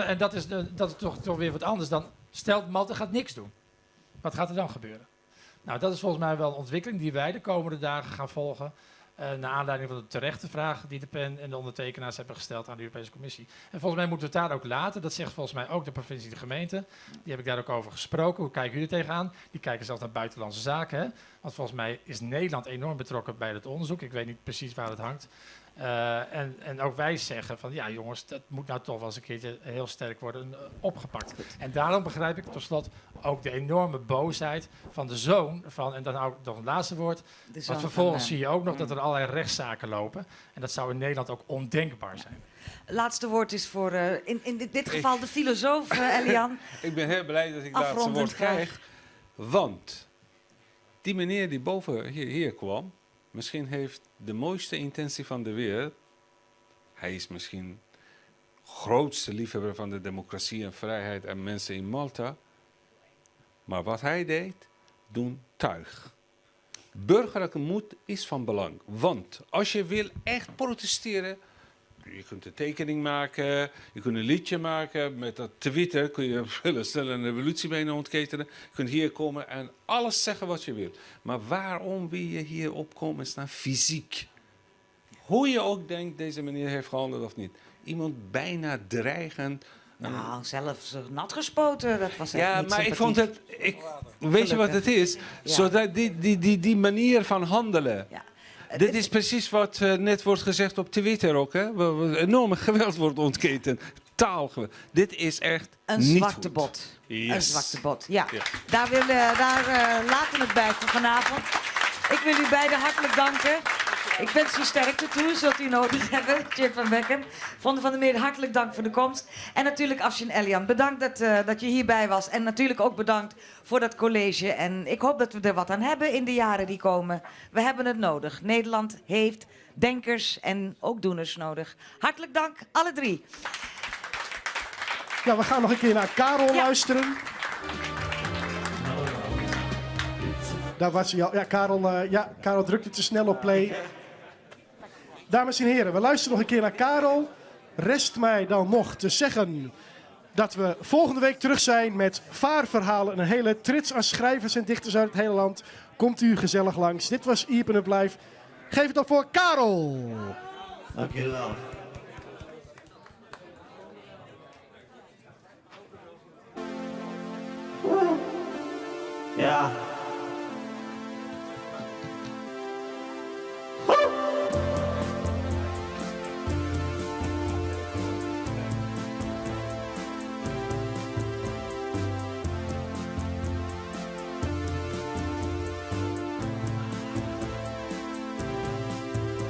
En dat is toch weer wat anders dan, stel Malta gaat niks doen. Wat gaat er dan gebeuren? Nou, dat is volgens mij wel een ontwikkeling die wij de komende dagen gaan volgen. Naar aanleiding van de terechte vraag die de PEN en de ondertekenaars hebben gesteld aan de Europese Commissie. En volgens mij moeten we het daar ook laten. Dat zegt volgens mij ook de provincie en de gemeente. Die heb ik daar ook over gesproken. Hoe kijken jullie tegenaan? Die kijken zelfs naar buitenlandse zaken. Hè? Want volgens mij is Nederland enorm betrokken bij het onderzoek. Ik weet niet precies waar het hangt. En ook wij zeggen van ja jongens, dat moet nou toch wel eens een keertje heel sterk worden opgepakt. En daarom begrijp ik tot slot ook de enorme boosheid van de zoon van, en dan hou ik nog een laatste woord, want vervolgens zie je ook nog dat er allerlei rechtszaken lopen. En dat zou in Nederland ook ondenkbaar zijn. Laatste woord is voor in dit geval de filosoof Elian. Ik ben heel blij dat ik het laatste woord krijg. Want die meneer die boven hier kwam, misschien heeft de mooiste intentie van de wereld. Hij is misschien grootste liefhebber van de democratie en vrijheid en mensen in Malta. Maar wat hij deed, doen tuig. Burgerlijke moed is van belang. Want als je wil echt protesteren, Je kunt een tekening maken, je kunt een liedje maken. Met dat Twitter kun je heel snel een revolutie bijna ontketenen. Je kunt hier komen en alles zeggen wat je wilt. Maar waarom wil je hier opkomen staan? Fysiek. Hoe je ook denkt, deze meneer heeft gehandeld of niet. Iemand bijna dreigend. Nou, zelfs nat gespoten, dat was echt Ja, niet maar ik sympathiek. vond het... weet je wat het is? Ja. Zodat die manier van handelen... Ja. Dit is precies wat net wordt gezegd op Twitter ook. Hè? Enorme geweld wordt ontketend. Taalgeweld. Dit is echt Een niet zwarte goed. bot. Yes. Een zwarte bot, ja. Ja. Daar laten we het bij voor vanavond. Ik wil u beiden hartelijk danken. Ik wens u sterkte toe, zult u nodig hebben, Chip van Beckham. Vonde van der Meer, hartelijk dank voor de komst. En natuurlijk Afshin Elian, bedankt dat je hierbij was. En natuurlijk ook bedankt voor dat college. En ik hoop dat we er wat aan hebben in de jaren die komen. We hebben het nodig. Nederland heeft denkers en ook doeners nodig. Hartelijk dank, alle drie. Ja, we gaan nog een keer naar Karel luisteren. Daar was hij al. Ja, Karel drukte te snel op play. Dames en heren, we luisteren nog een keer naar Karel. Rest mij dan nog te zeggen dat we volgende week terug zijn met vaarverhalen. Een hele trits aan schrijvers en dichters uit het hele land. Komt u gezellig langs. Dit was Iepen Up Live. Geef het op voor Karel. Dank jullie wel. Ja.